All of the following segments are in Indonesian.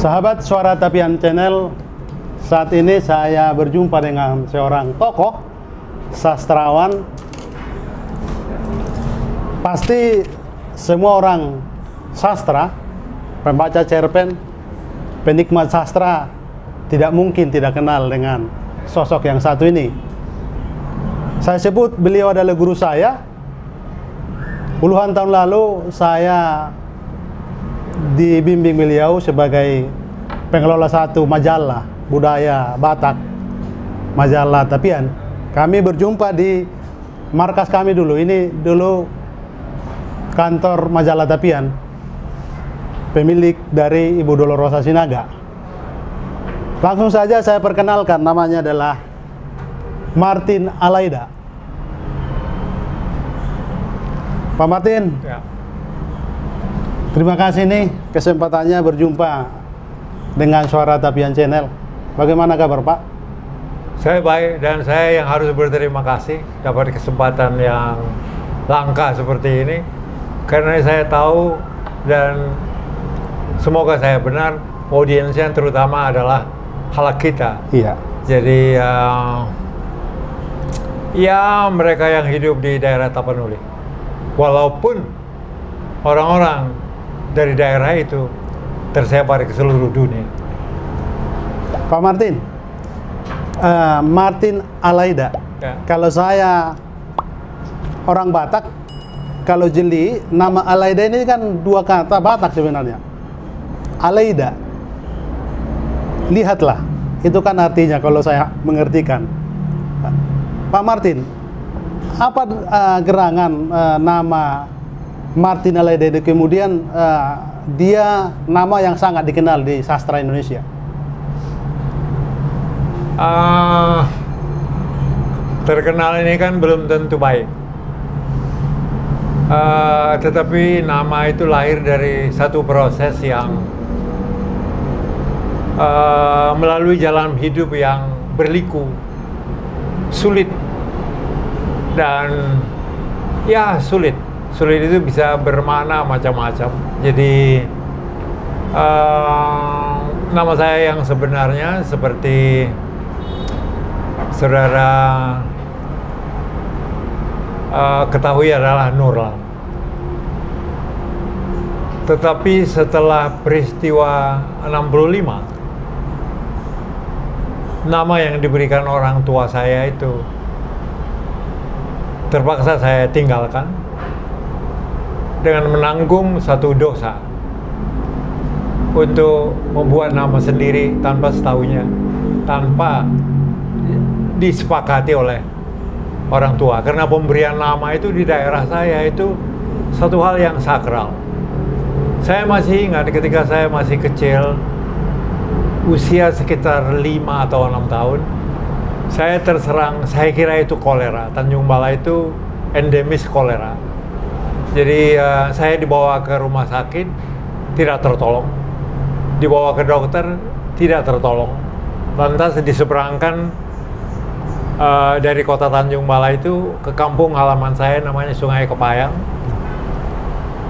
Sahabat Suara Tapian Channel, saat ini saya berjumpa dengan seorang tokoh sastrawan. Pasti semua orang sastra, pembaca cerpen, penikmat sastra tidak mungkin tidak kenal dengan sosok yang satu ini. Saya sebut beliau adalah guru saya. Puluhan tahun lalu saya dibimbing beliau sebagai pengelola satu majalah budaya Batak, majalah Tapian. Kami berjumpa di markas kami dulu. Ini dulu kantor majalah Tapian, pemilik dari Ibu Dolorosa Sinaga. Langsung saja saya perkenalkan, namanya adalah Martin Alaida. Pak Martin, ya. Terima kasih nih kesempatannya berjumpa dengan Suara Tapian Channel. Bagaimana kabar Pak? Saya baik, dan saya yang harus berterima kasih dapat kesempatan yang langka seperti ini, karena saya tahu dan semoga saya benar, audiensnya terutama adalah halak kita. Iya. Jadi ya mereka yang hidup di daerah Tapanuli, walaupun orang-orang dari daerah itu tersebar ke seluruh dunia. Pak Martin, Martin Alaida. Ya. Kalau saya orang Batak, kalau jeli, nama Alaida ini kan dua kata Batak sebenarnya. Alaida, lihatlah, itu kan artinya kalau saya mengertikan. Pak Martin, apa gerangan nama Martin Alaida itu kemudian dia nama yang sangat dikenal di sastra Indonesia? Terkenal ini kan belum tentu baik, tetapi nama itu lahir dari satu proses yang melalui jalan hidup yang berliku, sulit, dan ya sulit itu bisa bermakna macam-macam. Jadi nama saya yang sebenarnya seperti saudara ketahui adalah Nurlan. Tetapi setelah peristiwa 65, nama yang diberikan orang tua saya itu terpaksa saya tinggalkan dengan menanggung satu dosa untuk membuat nama sendiri tanpa setahunya, tanpa disepakati oleh orang tua. Karena pemberian nama itu di daerah saya itu satu hal yang sakral. Saya masih ingat ketika saya masih kecil, usia sekitar 5 atau 6 tahun, saya terserang, saya kira itu kolera. Tanjung Balai itu endemis kolera. Jadi saya dibawa ke rumah sakit, tidak tertolong. Dibawa ke dokter, tidak tertolong. Lantas diseberangkan dari kota Tanjung Balai itu ke kampung halaman saya, namanya Sungai Kepayang.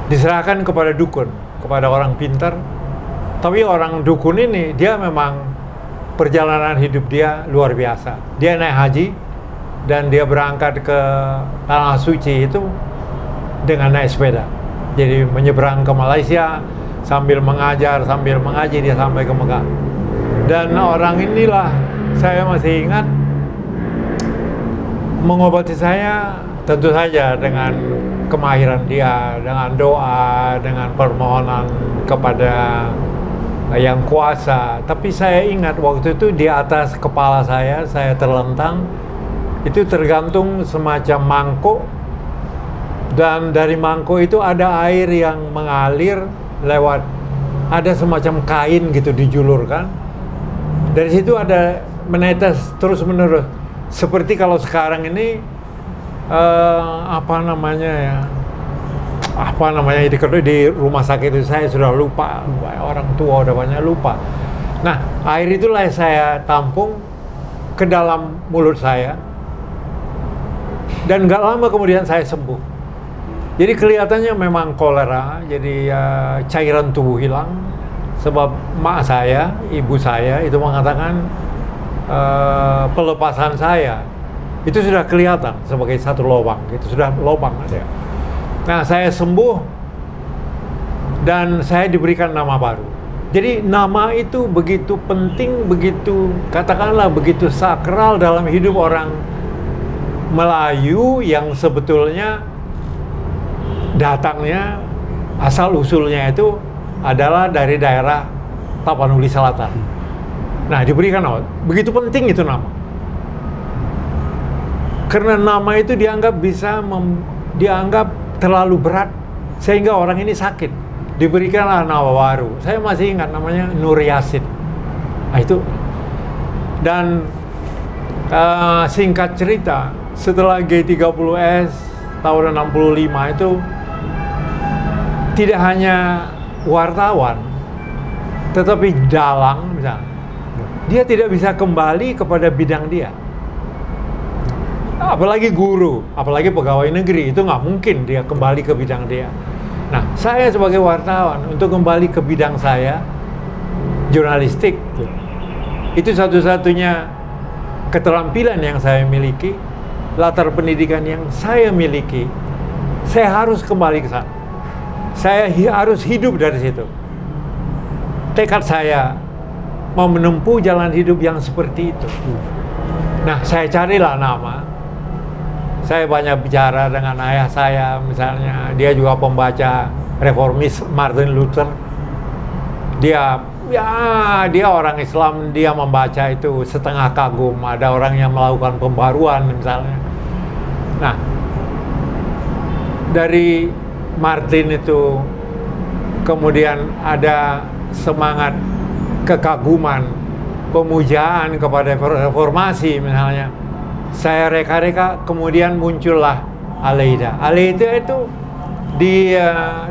Diserahkan kepada dukun, kepada orang pintar. Tapi orang dukun ini, dia memang perjalanan hidup dia luar biasa. Dia naik haji dan dia berangkat ke Tanah Suci itu dengan naik sepeda. Jadi menyeberang ke Malaysia sambil mengajar, sambil mengaji dia sampai ke Mekah. Dan orang inilah, saya masih ingat, mengobati saya tentu saja dengan kemahiran dia, dengan doa, dengan permohonan kepada yang kuasa. Tapi saya ingat waktu itu di atas kepala saya terlentang, itu tergantung semacam mangkuk, dan dari mangkuk itu ada air yang mengalir lewat, ada semacam kain gitu dijulurkan. Dari situ ada menetes terus menerus, seperti kalau sekarang ini apa namanya di rumah sakit itu, saya sudah lupa, orang tua udah banyak lupa. Nah, air itulah saya tampung ke dalam mulut saya, dan nggak lama kemudian saya sembuh. Jadi kelihatannya memang kolera, jadi cairan tubuh hilang, Sebab mak saya, ibu saya itu mengatakan pelepasan saya itu sudah kelihatan sebagai satu lubang, itu sudah lubang ada. Nah, saya sembuh dan saya diberikan nama baru. Jadi nama itu begitu penting, begitu katakanlah begitu sakral dalam hidup orang Melayu yang sebetulnya datangnya asal usulnya itu adalah dari daerah Tapanuli Selatan. Nah, diberikan nama. Begitu penting itu nama. Karena nama itu dianggap terlalu berat sehingga orang ini sakit. Diberikanlah nama baru. Saya masih ingat namanya Nur Yasin. Nah, itu. Dan singkat cerita, setelah G30S tahun 65 itu tidak hanya wartawan, tetapi dalang misalnya, dia tidak bisa kembali kepada bidang dia. Apalagi guru, apalagi pegawai negeri, itu nggak mungkin dia kembali ke bidang dia. Nah, saya sebagai wartawan untuk kembali ke bidang saya, jurnalistik, itu satu-satunya keterampilan yang saya miliki, latar pendidikan yang saya miliki. Saya harus kembali ke sana. Saya harus hidup dari situ. Tekad saya mau menempuh jalan hidup yang seperti itu. Nah, saya carilah nama. Saya banyak bicara dengan ayah saya, misalnya dia juga pembaca reformis Martin Luther. Dia orang Islam, dia membaca itu setengah kagum. Ada orang yang melakukan pembaruan misalnya. Nah, dari Martin itu kemudian ada semangat kekaguman, pemujaan kepada reformasi misalnya. Saya reka-reka, kemudian muncullah Aleida. Aleida itu di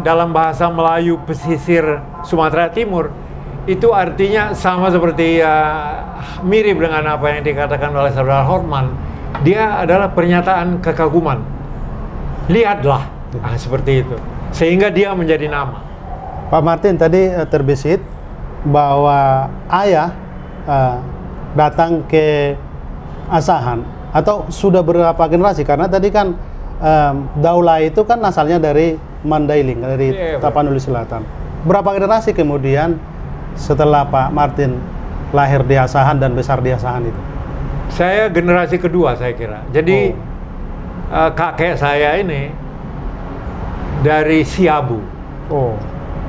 dalam bahasa Melayu pesisir Sumatera Timur itu artinya sama seperti mirip dengan apa yang dikatakan oleh saudara Horman. Dia adalah pernyataan kekaguman. Lihatlah, seperti itu. Sehingga dia menjadi nama. Pak Martin tadi terbesit bahwa ayah datang ke Asahan atau sudah berapa generasi, karena tadi kan Daula itu kan asalnya dari Mandailing, dari Tapanuli Selatan. Berapa generasi kemudian setelah Pak Martin lahir di Asahan dan besar di Asahan itu? Saya generasi kedua saya kira. Jadi kakek saya ini dari Siabu,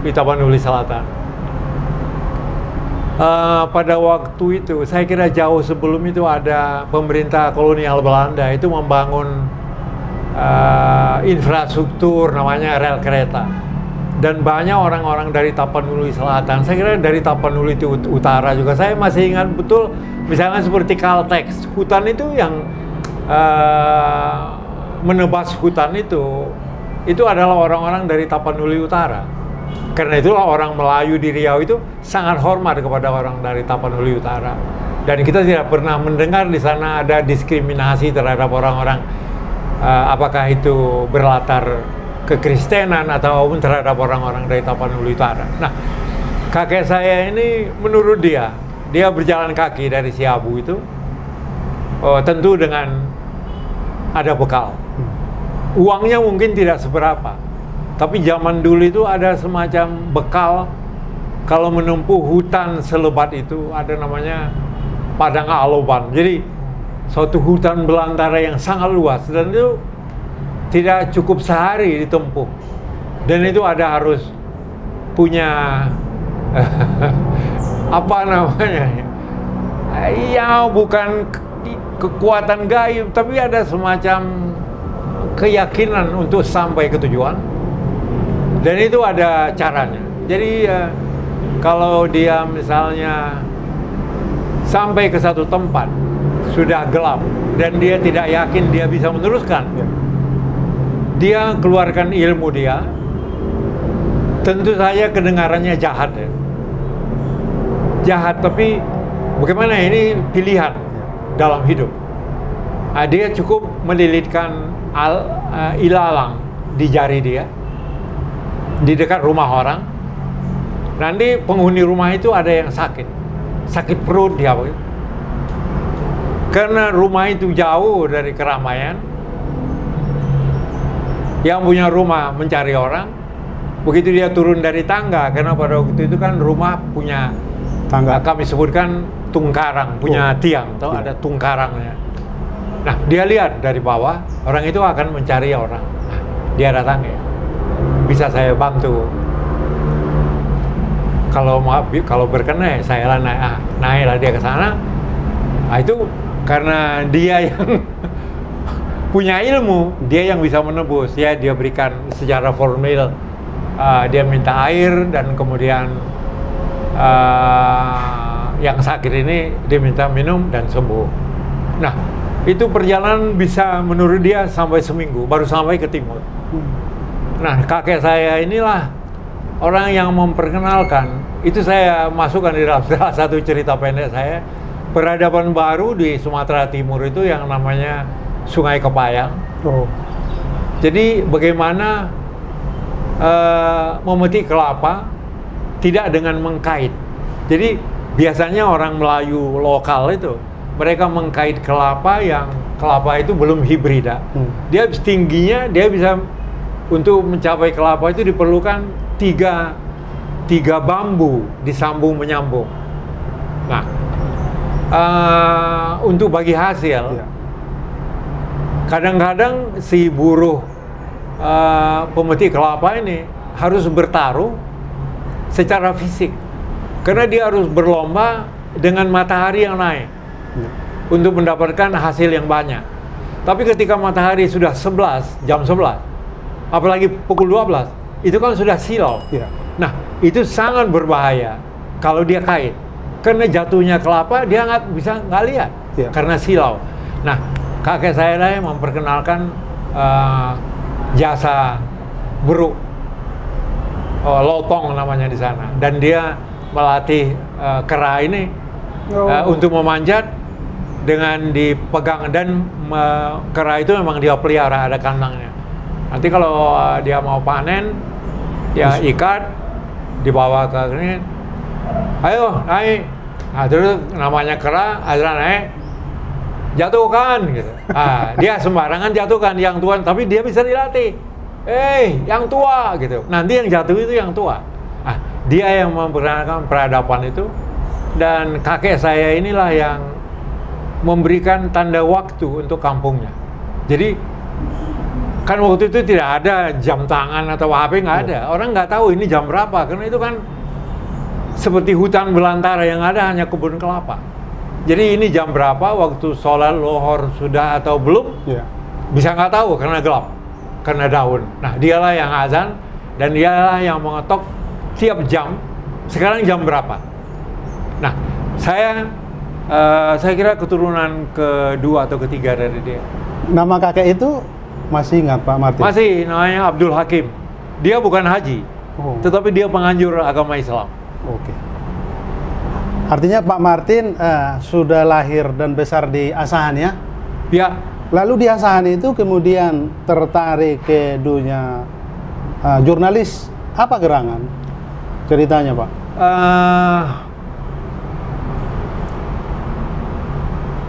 di Tapanuli Selatan. Pada waktu itu, saya kira jauh sebelum itu ada pemerintah kolonial Belanda itu membangun infrastruktur namanya rel kereta. Dan banyak orang-orang dari Tapanuli Selatan, saya kira dari Tapanuli Utara juga, saya masih ingat betul, misalnya seperti Caltex, hutan itu yang menebas hutan itu adalah orang-orang dari Tapanuli Utara. Karena itulah orang Melayu di Riau itu sangat hormat kepada orang dari Tapanuli Utara. Dan kita tidak pernah mendengar di sana ada diskriminasi terhadap orang-orang, apakah itu berlatar kekristenan ataupun terhadap orang-orang dari Tapanuli Utara. Nah, kakek saya ini menurut dia berjalan kaki dari Siabu itu, tentu dengan ada bekal. Uangnya mungkin tidak seberapa. Tapi zaman dulu itu ada semacam bekal kalau menempuh hutan selebat itu, ada namanya Padang Aloban. Jadi suatu hutan belantara yang sangat luas dan itu tidak cukup sehari ditempuh. Dan itu ada harus punya apa namanya? Ya bukan kekuatan gaib, tapi ada semacam keyakinan untuk sampai ke tujuan. Dan itu ada caranya. Jadi kalau dia misalnya sampai ke satu tempat sudah gelap dan dia tidak yakin dia bisa meneruskan, dia keluarkan ilmu dia. Tentu saja kedengarannya jahat ya. Jahat, tapi bagaimana, ini pilihan dalam hidup. Dia cukup melilitkan ilalang di jari dia di dekat rumah orang, Nanti penghuni rumah itu ada yang sakit perut dia, karena rumah itu jauh dari keramaian. Yang punya rumah mencari orang, begitu dia turun dari tangga, karena pada waktu itu kan rumah punya Tangga. kami sebutkan tungkarang, punya tiang, atau ada tungkarangnya. Nah, dia lihat dari bawah, orang itu akan mencari orang. Nah, dia datang ya, bisa saya bantu. Kalau berkenan, saya lah naiklah dia ke sana. Nah, itu karena dia yang punya ilmu, dia yang bisa menebus. Ya, dia berikan secara formal, dia minta air, dan kemudian yang sakit ini dia minta minum dan sembuh. Nah, itu perjalanan bisa menurut dia sampai seminggu, baru sampai ke timur. Nah, kakek saya inilah orang yang memperkenalkan. Itu saya masukkan di dalam salah satu cerita pendek saya. Peradaban baru di Sumatera Timur itu yang namanya Sungai Kepayang. Jadi bagaimana memetik kelapa tidak dengan mengkait. Jadi biasanya orang Melayu lokal itu mereka mengkait kelapa yang kelapa itu belum hibrida. Dia tingginya, dia bisa untuk mencapai kelapa itu diperlukan tiga bambu disambung menyambung. Nah, untuk bagi hasil, kadang-kadang si buruh pemetik kelapa ini harus bertaruh secara fisik, karena dia harus berlomba dengan matahari yang naik untuk mendapatkan hasil yang banyak. Tapi ketika matahari sudah jam 11, apalagi pukul 12, itu kan sudah silau. Nah, itu sangat berbahaya kalau dia kait, karena jatuhnya kelapa dia nggak lihat karena silau. Nah, kakek saya lah yang memperkenalkan jasa beruk, lotong namanya di sana, dan dia melatih kera ini untuk memanjat dengan dipegang, dan kera itu memang dia pelihara, ada kandangnya. Nanti kalau dia mau panen, dia ikat, dibawa ke sini, ayo naik. Nah, terus namanya kera, ada naik, jatuhkan gitu. Nah, dia sembarangan jatuhkan yang tua, tapi dia bisa dilatih. Yang tua gitu. Nanti yang jatuh itu yang tua. Nah, dia yang memperkenalkan peradaban itu, dan kakek saya inilah yang memberikan tanda waktu untuk kampungnya. Jadi kan waktu itu tidak ada jam tangan atau HP, nggak ada. Orang nggak tahu ini jam berapa, karena itu kan seperti hutan belantara yang ada hanya kebun kelapa. Jadi ini jam berapa, waktu sholat lohor sudah atau belum, bisa nggak tahu karena gelap, karena daun. Nah, dialah yang azan, dan dialah yang mengetok tiap jam, sekarang jam berapa. Nah, saya kira keturunan kedua atau ketiga dari dia. Nama kakek itu masih ingat Pak Martin? Masih, namanya Abdul Hakim. Dia bukan haji, tetapi dia penganjur agama Islam. Artinya Pak Martin sudah lahir dan besar di Asahan ya? Ya. Lalu di Asahan itu kemudian tertarik ke dunia jurnalis. Apa gerangan ceritanya Pak?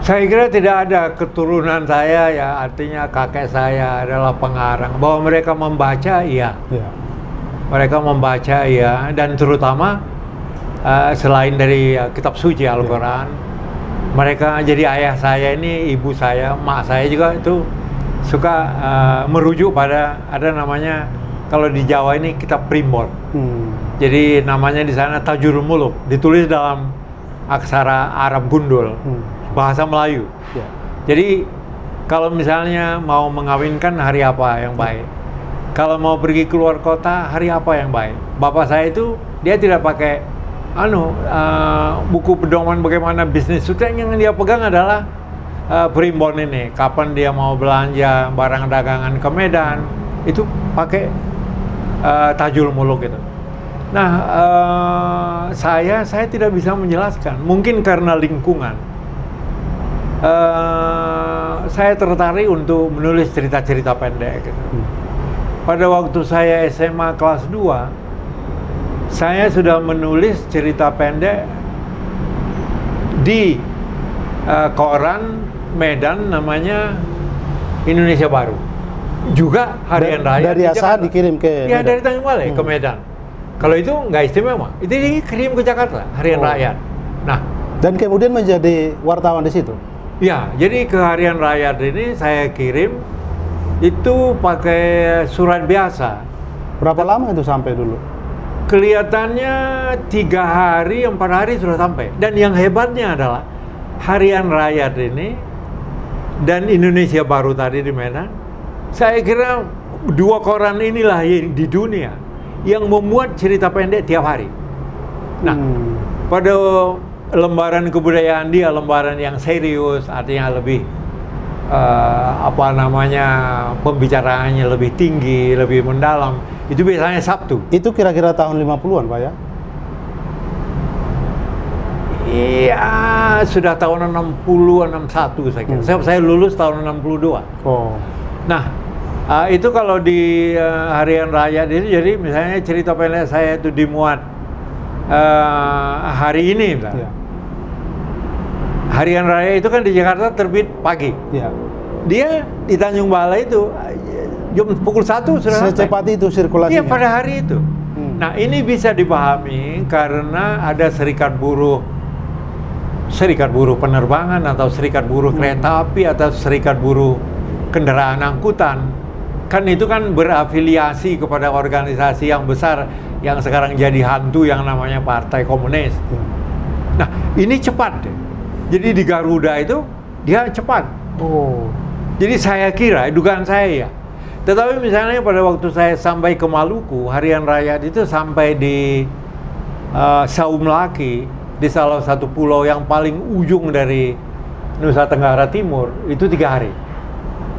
Saya kira tidak ada keturunan saya, ya artinya kakek saya adalah pengarang. Bahwa mereka membaca, iya. Mereka membaca, iya. Dan terutama selain dari kitab suci Al-Quran, mereka, jadi ayah saya ini, ibu saya, mak saya juga itu suka merujuk pada, ada namanya, kalau di Jawa ini kitab primbon. Jadi namanya di sana Tajul Muluk, ditulis dalam aksara Arab gundul. Bahasa Melayu. Jadi kalau misalnya mau mengawinkan, hari apa yang baik? Kalau mau pergi keluar kota, hari apa yang baik? Bapak saya itu dia tidak pakai buku pedoman bagaimana bisnis. Sudah yang dia pegang adalah primbon ini. Kapan dia mau belanja barang dagangan ke Medan, itu pakai Tajul Muluk itu. Nah, saya tidak bisa menjelaskan. Mungkin karena lingkungan. Saya tertarik untuk menulis cerita-cerita pendek gitu. Pada waktu saya SMA kelas 2, saya sudah menulis cerita pendek di koran Medan namanya Indonesia Baru. Juga harian rakyat dari di Asahan Jakarta. dikirim ke Ya, Medan. dari Tanjung Balai ke Medan. Kalau itu nggak istimewa, itu dikirim ke Jakarta, harian rakyat. Nah, Dan kemudian menjadi wartawan di situ. ya, jadi ke harian rakyat ini saya kirim itu pakai surat biasa. Berapa lama itu sampai dulu? Kelihatannya 3 hari, 4 hari sudah sampai. Dan yang hebatnya adalah harian rakyat ini dan Indonesia Baru tadi di Medan, saya kira 2 koran inilah yang di dunia yang membuat cerita pendek tiap hari. Nah, pada lembaran kebudayaan dia, lembaran yang serius, artinya lebih pembicaraannya lebih tinggi, lebih mendalam, itu biasanya Sabtu. Itu kira-kira tahun 50-an, Pak ya? Iya, sudah tahun 60, 61 saya kira. Saya lulus tahun 62. Oh. Nah, itu kalau di harian rakyat itu, jadi misalnya cerita pendek saya itu dimuat hari ini, misalnya. Ya. Harian Raya itu kan di Jakarta terbit pagi. Ya. Dia di Tanjung Balai itu jam pukul 1 sudah sampai. Secepat itu sirkulasinya. Iya, pada hari itu. Nah, ini bisa dipahami karena ada serikat buruh penerbangan atau serikat buruh kereta api atau serikat buruh kendaraan angkutan. Kan itu kan berafiliasi kepada organisasi yang besar yang sekarang jadi hantu yang namanya Partai Komunis. Ya. Nah, ini cepat deh. Jadi di Garuda itu dia cepat. Oh. Jadi saya kira, dugaan saya ya. Tetapi misalnya pada waktu saya sampai ke Maluku, harian rakyat itu sampai di Saum Laki, di salah satu pulau yang paling ujung dari Nusa Tenggara Timur, itu 3 hari.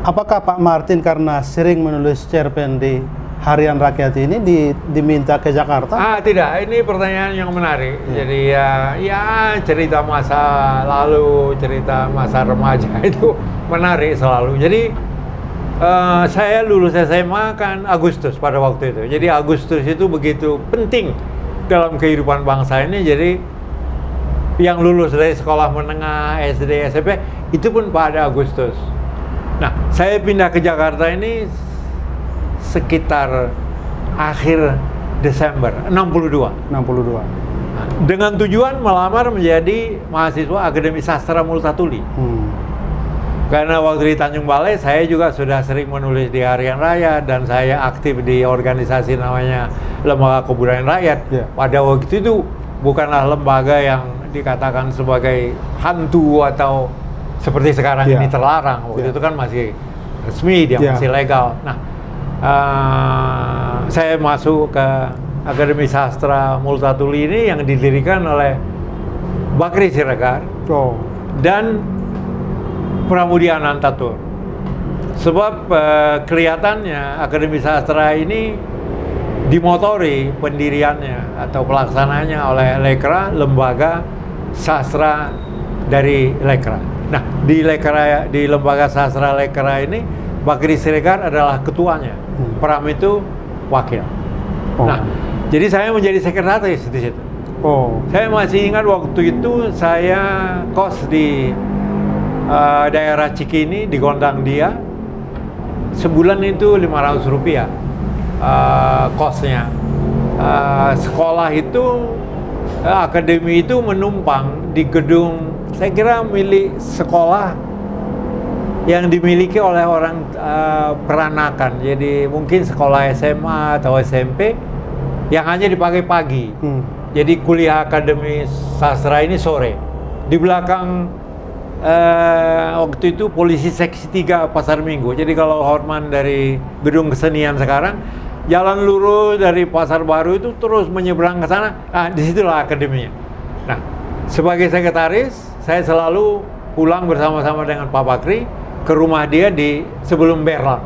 Apakah Pak Martin karena sering menulis cerpen di harian rakyat ini diminta ke Jakarta? Tidak, ini pertanyaan yang menarik. Jadi ya cerita masa lalu, cerita masa remaja itu menarik selalu. Jadi saya lulus SMA kan Agustus pada waktu itu. Jadi Agustus itu begitu penting dalam kehidupan bangsa ini. Jadi yang lulus dari sekolah menengah, SD, SMP itu pun pada Agustus. Nah, saya pindah ke Jakarta ini sekitar akhir Desember 62. Dengan tujuan melamar menjadi mahasiswa Akademi Sastra Multatuli. Karena waktu di Tanjung Balai saya juga sudah sering menulis di harian rakyat dan saya aktif di organisasi namanya Lembaga Kebudayaan Rakyat. Pada waktu itu bukanlah lembaga yang dikatakan sebagai hantu atau seperti sekarang ini terlarang. Waktu itu kan masih resmi, dia masih legal. Nah, saya masuk ke Akademi Sastra Multatuli ini yang didirikan oleh Bakri Siregar dan Pramudia Anantatur. Sebab kelihatannya Akademi Sastra ini dimotori pendiriannya atau pelaksananya oleh Lekra, lembaga sastra dari Lekra. Nah, di lembaga sastra Lekra ini Bakri Siregar adalah ketuanya, Pram itu wakil. Nah, jadi saya menjadi sekretaris di situ. Saya masih ingat waktu itu saya kos di daerah Cikini di Gondang Dia. Sebulan itu Rp500 kosnya. Sekolah itu, akademi itu menumpang di gedung, saya kira milik sekolah yang dimiliki oleh orang peranakan. Jadi mungkin sekolah SMA atau SMP yang hanya dipakai pagi. Jadi kuliah Akademi Sastra ini sore. Di belakang waktu itu polisi seksi 3 Pasar Minggu. Jadi kalau Horman dari gedung kesenian sekarang, jalan lurus dari Pasar Baru itu terus menyeberang ke sana. Nah, disitulah akademinya. Nah, sebagai sekretaris, saya selalu pulang bersama-sama dengan Pak Bakri ke rumah dia di sebelum Berlang.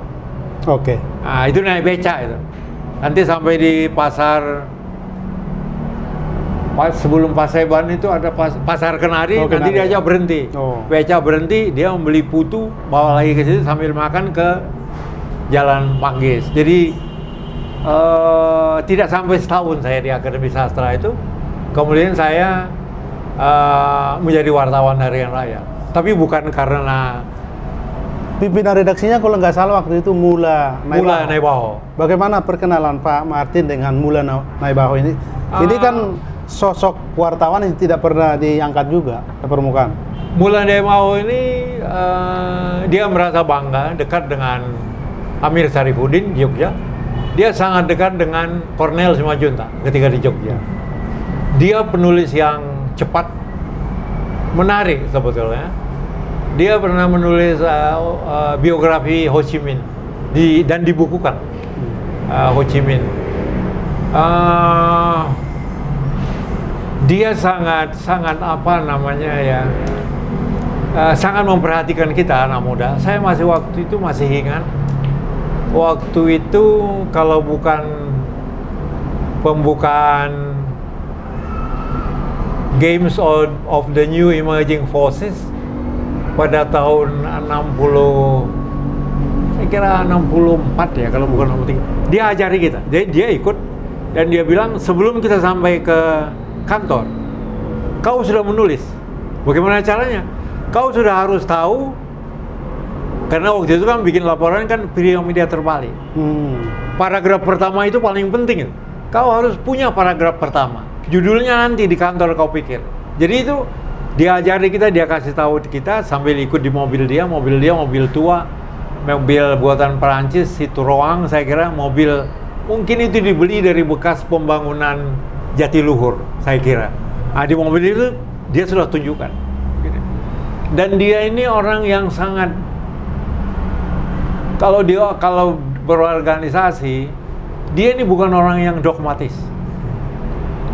Nah, itu naik beca itu. Nanti sampai di pasar, sebelum Paseban itu ada pasar Kenari, nanti dia aja berhenti. Beca berhenti, dia membeli putu, bawa lagi ke situ sambil makan ke Jalan Manggis. Jadi tidak sampai setahun saya di Akademi Sastra itu. Kemudian saya menjadi wartawan Harian Raya. Tapi bukan karena Pimpinan redaksinya kalau nggak salah waktu itu Mula Naibaho. Bagaimana perkenalan Pak Martin dengan Mula Naibaho ini? Ini kan sosok wartawan yang tidak pernah diangkat juga ke permukaan. Mula Naibaho ini dia merasa bangga dekat dengan Amir Syarifuddin di Jogja. Dia sangat dekat dengan Cornel Simanjuntak ketika di Jogja. Dia penulis yang cepat, menarik sebetulnya. Dia pernah menulis biografi Ho Chi Minh dan dibukukan Ho Chi Minh. Dia sangat apa namanya ya, sangat memperhatikan kita anak muda. Saya waktu itu masih ingat. Waktu itu kalau bukan pembukaan Games of the New Emerging Forces pada tahun 60, saya kira 64 ya kalau bukan 63. Dia ajari kita, dia ikut dan dia bilang sebelum kita sampai ke kantor, kau sudah menulis. Bagaimana caranya? Kau sudah harus tahu, karena waktu itu kan bikin laporan kan media terbalik. Paragraf pertama itu paling penting. Kau harus punya paragraf pertama. Judulnya nanti di kantor kau pikir. Jadi itu dia ajari kita, dia kasih tahu kita sambil ikut di mobil dia mobil tua, mobil buatan Perancis, Citroën, saya kira mobil mungkin itu dibeli dari bekas pembangunan Jatiluhur, saya kira. Di mobil itu dia sudah tunjukkan. Dan dia ini orang yang sangat, kalau berorganisasi, dia ini bukan orang yang dogmatis.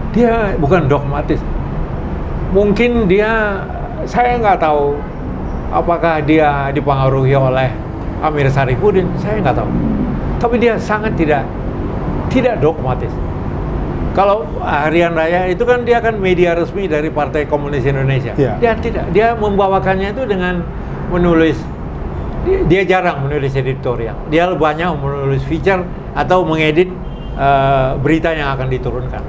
Dia bukan dogmatis. Mungkin dia, saya nggak tahu apakah dia dipengaruhi oleh Amir Syarifuddin, saya nggak tahu. Tapi dia sangat tidak dogmatis. Kalau Harian Raya itu kan dia kan media resmi dari Partai Komunis Indonesia. Yeah. Dia tidak, dia membawakannya itu dengan menulis. Dia jarang menulis editorial. Dia banyak menulis feature atau mengedit berita yang akan diturunkan.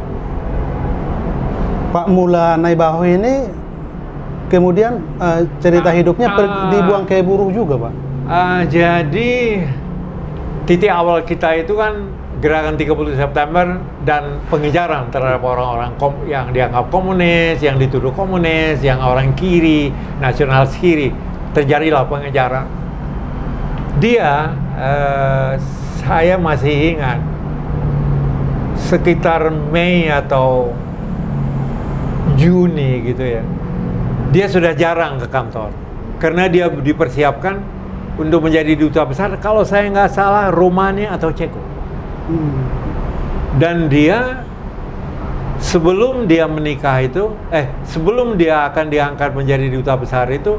Pak Mula Naibaho ini kemudian cerita hidupnya dibuang ke buruh juga, Pak. Jadi titik awal kita itu kan gerakan 30 September dan pengejaran terhadap orang-orang yang dianggap komunis, yang dituduh komunis, yang orang kiri, nasionalis kiri. Terjadilah pengejaran. Dia, saya masih ingat sekitar Mei atau Juni gitu ya, dia sudah jarang ke kantor karena dia dipersiapkan untuk menjadi duta besar, kalau saya nggak salah Romania atau Ceko. Dan dia sebelum dia menikah itu, sebelum dia akan diangkat menjadi duta besar itu,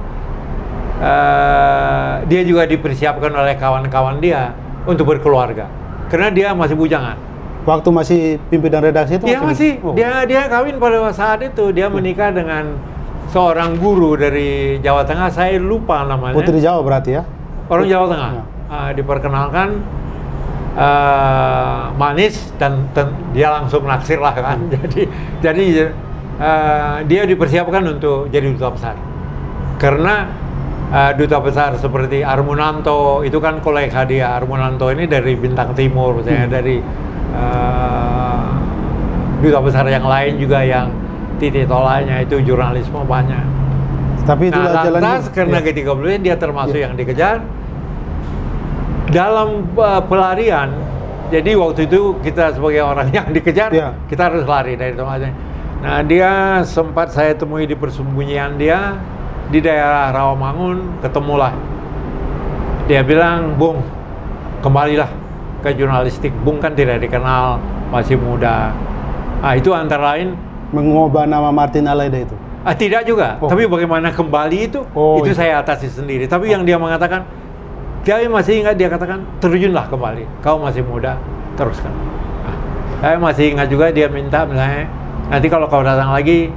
dia juga dipersiapkan oleh kawan-kawan dia untuk berkeluarga karena dia masih bujangan. Waktu masih pimpinan redaksi itu? Dia kawin pada saat itu. Dia menikah dengan seorang guru dari Jawa Tengah, saya lupa namanya. Putri Jawa berarti ya? Orang Jawa Tengah. Ya. Diperkenalkan manis dan dia langsung naksir lah kan. Jadi dia dipersiapkan untuk jadi duta besar. Karena duta besar seperti Armunanto itu kan kolega dia. Armunanto ini dari Bintang Timur, misalnya dari duta besar yang lain juga yang titik tolaknya itu jurnalisme banyak. Tapi itulah lantas karena ketika dia termasuk yang dikejar dalam pelarian. Jadi waktu itu kita sebagai orang yang dikejar, kita harus lari dari tempatnya. Nah, dia sempat saya temui di persembunyian dia di daerah Rawamangun, ketemulah. Dia bilang, "Bung, kembalilah ke jurnalistik." Bung kan tidak dikenal, masih muda. Itu antara lain mengubah nama Martin Alaida itu? Tidak juga. Tapi bagaimana kembali itu saya atasi sendiri. Tapi yang dia mengatakan, dia masih ingat, dia katakan, terjunlah kembali. Kau masih muda, teruskan. Saya masih ingat juga dia minta misalnya, nanti kalau kau datang lagi,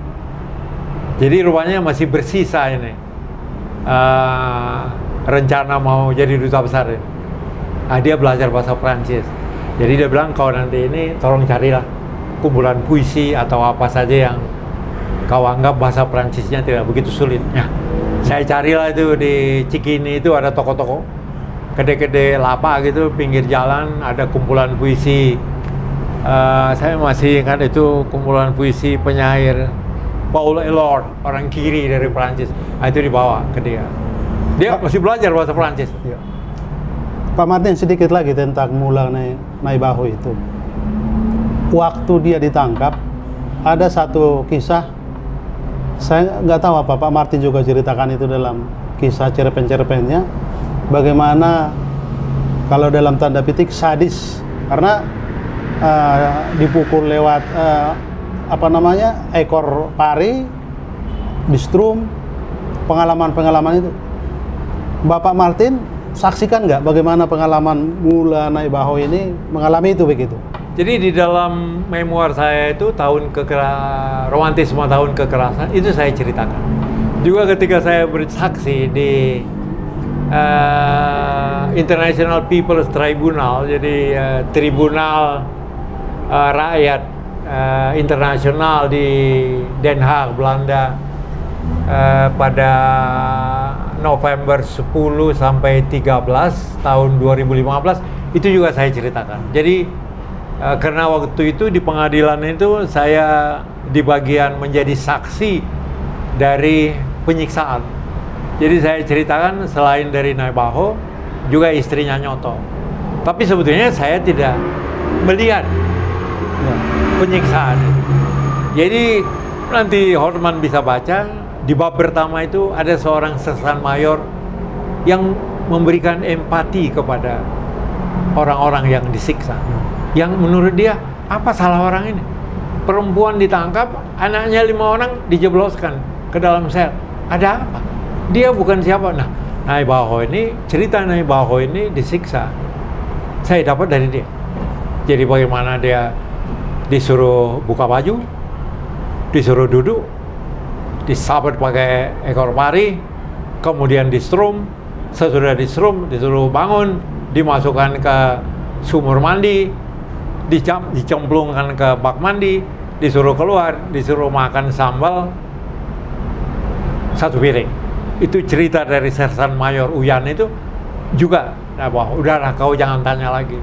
jadi rupanya masih bersisa ini rencana mau jadi duta besar ini. Dia belajar bahasa Prancis. Jadi dia bilang, kau nanti ini tolong carilah kumpulan puisi atau apa saja yang kau anggap bahasa Perancisnya tidak begitu sulit. Ya, saya carilah itu di Cikini itu ada toko-toko gede-gede lapa gitu, pinggir jalan ada kumpulan puisi. Saya masih ingat itu kumpulan puisi penyair Paul Eluard, orang kiri dari Perancis. Nah, itu dibawa ke dia. Dia masih belajar bahasa Perancis. Ya. Pak Martin, sedikit lagi tentang Moulin Naibaho itu. Waktu dia ditangkap, ada satu kisah, saya nggak tahu apa Pak Martin juga ceritakan itu dalam kisah cerpen-cerpennya, bagaimana kalau dalam tanda petik sadis, karena dipukul lewat ekor pari, distrum, pengalaman-pengalaman itu. Bapak Martin saksikan nggak bagaimana pengalaman Moulin Naibaho ini mengalami itu begitu? Jadi di dalam memoir saya itu romantisme tahun kekerasan itu saya ceritakan. Juga ketika saya bersaksi di International People's Tribunal, jadi tribunal rakyat internasional di Den Haag, Belanda, pada November 10 sampai 13 tahun 2015, itu juga saya ceritakan. Jadi karena waktu itu di pengadilan itu saya di bagian menjadi saksi dari penyiksaan. Jadi saya ceritakan selain dari Naibaho juga istrinya Nyoto. Tapi sebetulnya saya tidak melihat penyiksaan. Jadi nanti Hortman bisa baca di bab pertama itu ada seorang sersan mayor yang memberikan empati kepada orang-orang yang disiksa. Yang menurut dia, apa salah orang ini? Perempuan ditangkap, anaknya 5 orang dijebloskan ke dalam sel. Ada apa? Dia bukan siapa. Nah, Naibaho ini, cerita Naibaho ini disiksa. Saya dapat dari dia. Jadi bagaimana dia disuruh buka baju, disuruh duduk, disabet pakai ekor pari, kemudian distrum, sesudah distrum disuruh bangun, dimasukkan ke sumur mandi, dicemplungkan ke bak mandi, disuruh keluar, disuruh makan sambal 1 piring. Itu cerita dari Sersan Mayor Uyan itu juga. Nah, bahwa udahlah kau jangan tanya lagi.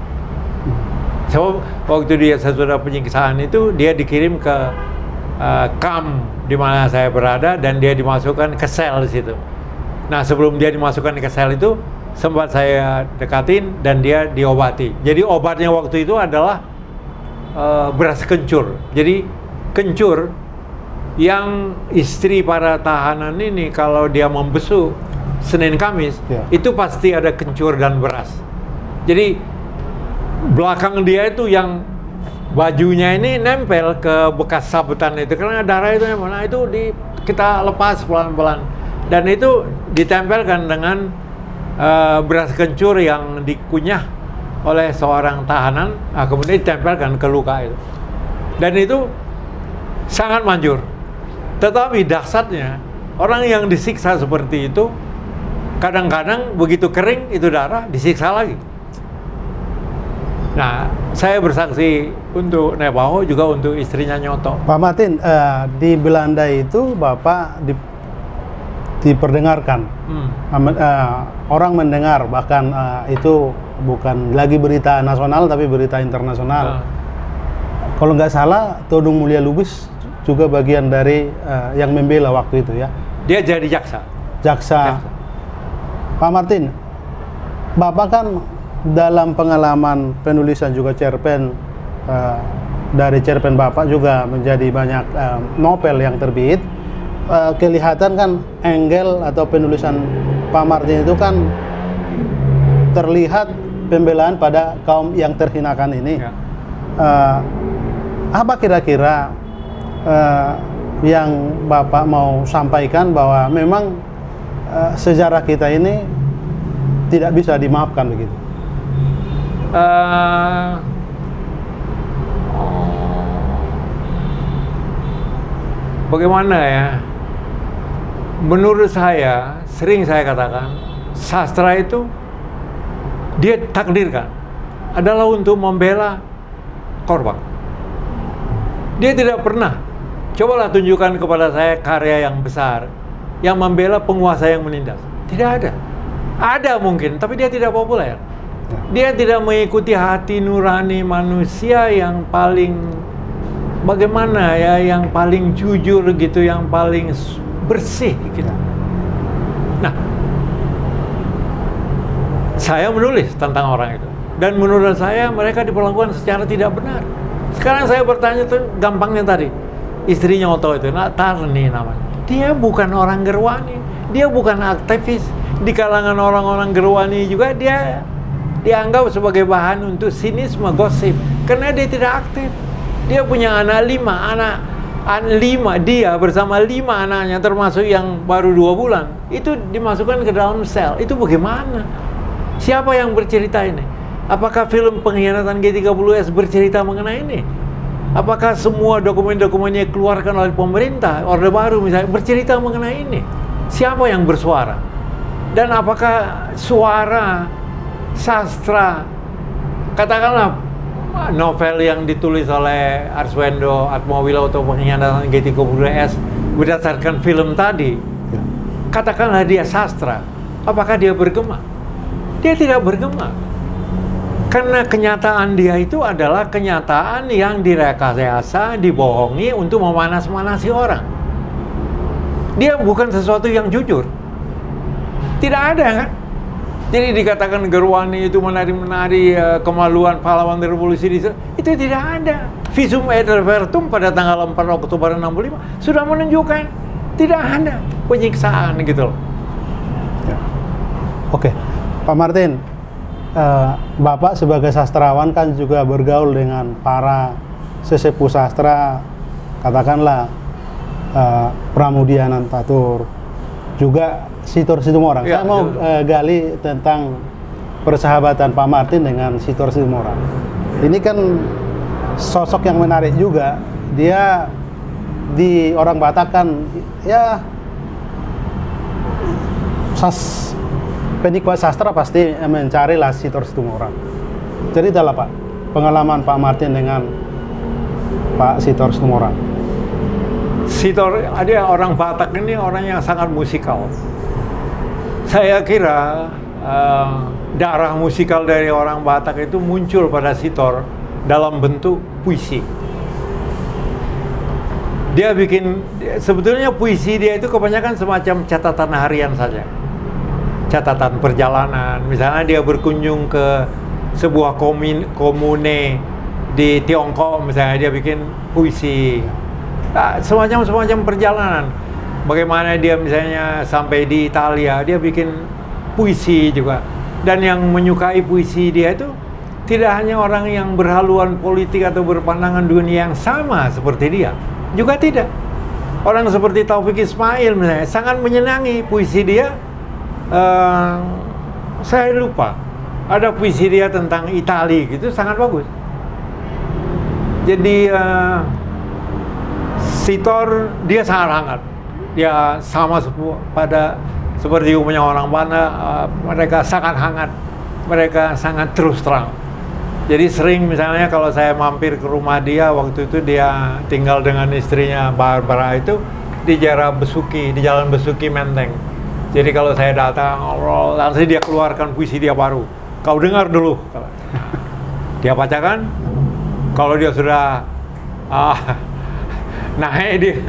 So, waktu dia sesudah penyiksaan itu dia dikirim ke kamp di mana saya berada dan dia dimasukkan ke sel di situ. Nah, sebelum dia dimasukkan ke sel itu sempat saya dekatin dan dia diobati. Jadi obatnya waktu itu adalah beras kencur. Jadi kencur yang istri para tahanan ini kalau dia membesu Senin Kamis, itu pasti ada kencur dan beras. Jadi belakang dia itu yang bajunya ini nempel ke bekas sabetan itu karena darah itu mana itu kita lepas pelan-pelan dan itu ditempelkan dengan beras kencur yang dikunyah oleh seorang tahanan, kemudian ditempelkan ke luka itu dan itu sangat manjur. Tetapi dahsyatnya orang yang disiksa seperti itu kadang-kadang begitu kering itu darah disiksa lagi. Nah, saya bersaksi untuk Naibaho juga untuk istrinya Nyoto. Pak Martin, di Belanda itu Bapak diperdengarkan, orang mendengar, bahkan itu bukan lagi berita nasional tapi berita internasional. Kalau nggak salah, Todung Mulya Lubis juga bagian dari yang membela waktu itu ya. Dia jadi jaksa. Pak Martin, Bapak kan dalam pengalaman penulisan juga cerpen, dari cerpen Bapak juga menjadi banyak novel yang terbit. Kelihatan kan angle atau penulisan Pak Martin itu kan terlihat pembelaan pada kaum yang terhinakan ini. Apa kira-kira yang Bapak mau sampaikan bahwa memang sejarah kita ini tidak bisa dimaafkan begitu? Bagaimana ya? Menurut saya, sering saya katakan, sastra itu dia takdirkan. adalah untuk membela korban. Dia tidak pernah, cobalah tunjukkan kepada saya karya yang besar yang membela penguasa yang menindas. Tidak ada. Ada mungkin, tapi dia tidak populer. Dia tidak mengikuti hati nurani manusia yang paling bagaimana ya, yang paling jujur gitu, yang paling bersih gitu. Nah, saya menulis tentang orang itu, dan menurut saya mereka diperlakukan secara tidak benar. Sekarang saya bertanya tuh, gampangnya tadi, istrinya Otto itu, Tarni namanya. Dia bukan orang Gerwani, dia bukan aktivis. Di kalangan orang-orang Gerwani juga dia dianggap sebagai bahan untuk sinisme, gosip, karena dia tidak aktif. Dia punya anak 5, dia bersama 5 anaknya, termasuk yang baru 2 bulan, itu dimasukkan ke dalam sel. Itu bagaimana? Siapa yang bercerita ini? Apakah film pengkhianatan G30S bercerita mengenai ini? Apakah semua dokumen-dokumennya dikeluarkan oleh pemerintah, Orde Baru misalnya, bercerita mengenai ini? Siapa yang bersuara? Dan apakah suara sastra, katakanlah novel yang ditulis oleh Arswendo Atmowiloto pengkhianatan G30S berdasarkan film tadi, katakanlah dia sastra, apakah dia bergema? Dia tidak bergema. Karena kenyataan dia itu adalah kenyataan yang direkayasa, dibohongi untuk memanas-manasi orang. Dia bukan sesuatu yang jujur. Tidak ada kan? Jadi dikatakan Gerwani itu menari-menari kemaluan pahlawan revolusi itu tidak ada. Visum et repertum pada tanggal 4 Oktober 65 sudah menunjukkan tidak ada penyiksaan gitu loh. Ya. Oke, Pak Martin, Bapak sebagai sastrawan kan juga bergaul dengan para sesepuh sastra, katakanlah Pramudia Anantatur, juga Sitor Situmorang. Ya, saya mau gali tentang persahabatan Pak Martin dengan Sitor Situmorang. Ini kan sosok yang menarik juga. Dia di orang Batak kan ya penikmat sastra pasti mencarilah Sitor Situmorang. Ceritalah Pak, pengalaman Pak Martin dengan Pak Sitor Situmorang. Sitor, ada orang Batak ini orang yang sangat musikal. Saya kira darah musikal dari orang Batak itu muncul pada Sitor dalam bentuk puisi. Dia bikin, sebetulnya puisi dia itu kebanyakan semacam catatan harian saja. Catatan perjalanan, misalnya dia berkunjung ke sebuah komune di Tiongkok, misalnya dia bikin puisi. Semacam perjalanan. Bagaimana dia misalnya sampai di Italia, dia bikin puisi juga. Dan yang menyukai puisi dia itu tidak hanya orang yang berhaluan politik atau berpandangan dunia yang sama seperti dia, juga tidak. Orang seperti Taufik Ismail misalnya sangat menyenangi puisi dia. Saya lupa, ada puisi dia tentang Itali gitu, sangat bagus. Jadi Sitor dia sangat hangat. Dia sama seperti umumnya orang Batak, mereka sangat hangat, mereka sangat terus terang. Jadi sering misalnya kalau saya mampir ke rumah dia, waktu itu dia tinggal dengan istrinya Barbara itu di Jalan Besuki Menteng. Jadi kalau saya datang ngobrol, langsung dia keluarkan puisi dia baru. Kau dengar dulu. Dia bacakan, kalau dia sudah naik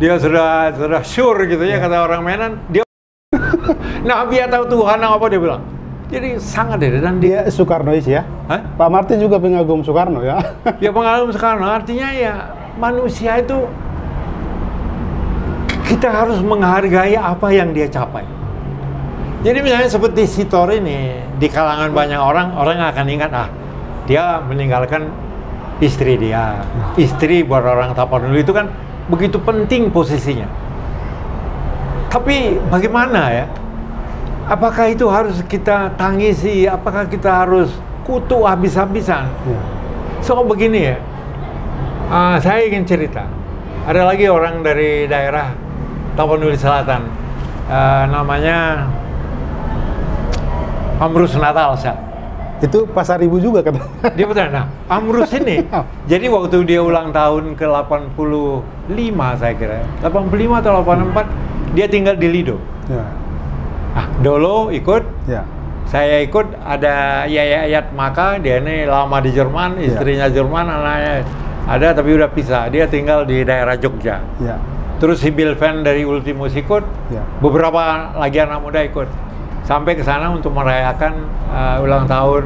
dia sudah sure gitu ya, kata orang Medan, dia Nabi atau Tuhan apa dia bilang. Jadi sangat dan dia Soekarnois ya. Hah? Pak Martin juga pengagum Soekarno ya. Ya pengagum Soekarno, artinya ya manusia itu kita harus menghargai apa yang dia capai. Jadi misalnya seperti Sitor ini, di kalangan banyak orang akan ingat, dia meninggalkan istri dia. Istri buat orang Tapanuli itu kan begitu penting posisinya. Tapi bagaimana ya? Apakah itu harus kita tangisi? Apakah kita harus kutuk habis-habisan? Ya. So begini ya, saya ingin cerita. Ada lagi orang dari daerah Tapanuli Selatan, namanya Amrus Natalsyah. Itu Pasar Ibu juga kan? Dia betul. Nah, Amrus ini, jadi waktu dia ulang tahun ke 85 saya kira, 85 atau 84, dia tinggal di Lido. Ya. Ah, Dolo ikut, Ya. saya ikut, ada Yaya Ayat Maka, dia ini lama di Jerman, istrinya Jerman, anaknya ada tapi udah pisah, dia tinggal di daerah Jogja. Ya. Terus si Bill Van dari Ultimus ikut, Ya. beberapa lagi anak muda ikut. Sampai ke sana untuk merayakan ulang tahun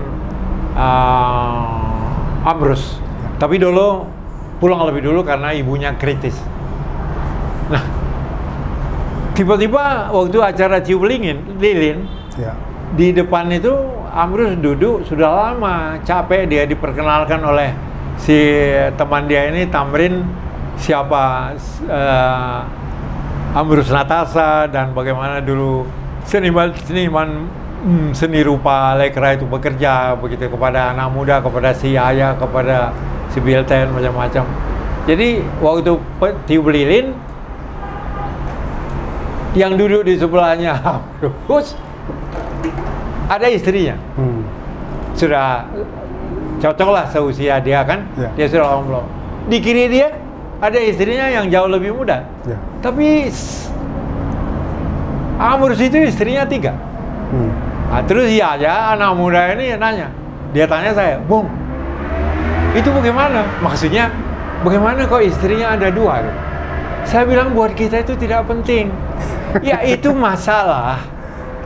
Amrus. Tapi dulu pulang lebih dulu karena ibunya kritis. Nah, tiba-tiba waktu acara cium lilin, Ya. di depan itu Amrus duduk sudah lama, capek dia diperkenalkan oleh si teman dia ini Tamrin siapa Amrus Natasa dan bagaimana dulu seniman seni rupa Lekra itu bekerja begitu kepada anak muda, kepada si Ayah, kepada si Bilten macam-macam. Jadi waktu tiup lilin yang duduk di sebelahnya Amrus ada istrinya. Sudah cocok lah seusia dia kan, dia sudah omlo. Di kiri dia ada istrinya yang jauh lebih muda. Tapi Amrus itu istrinya 3. Nah, terus ya aja anak muda ini nanya, dia tanya saya, Bung, itu bagaimana? Maksudnya bagaimana kok istrinya ada 2? Saya bilang buat kita itu tidak penting. Ya itu masalah.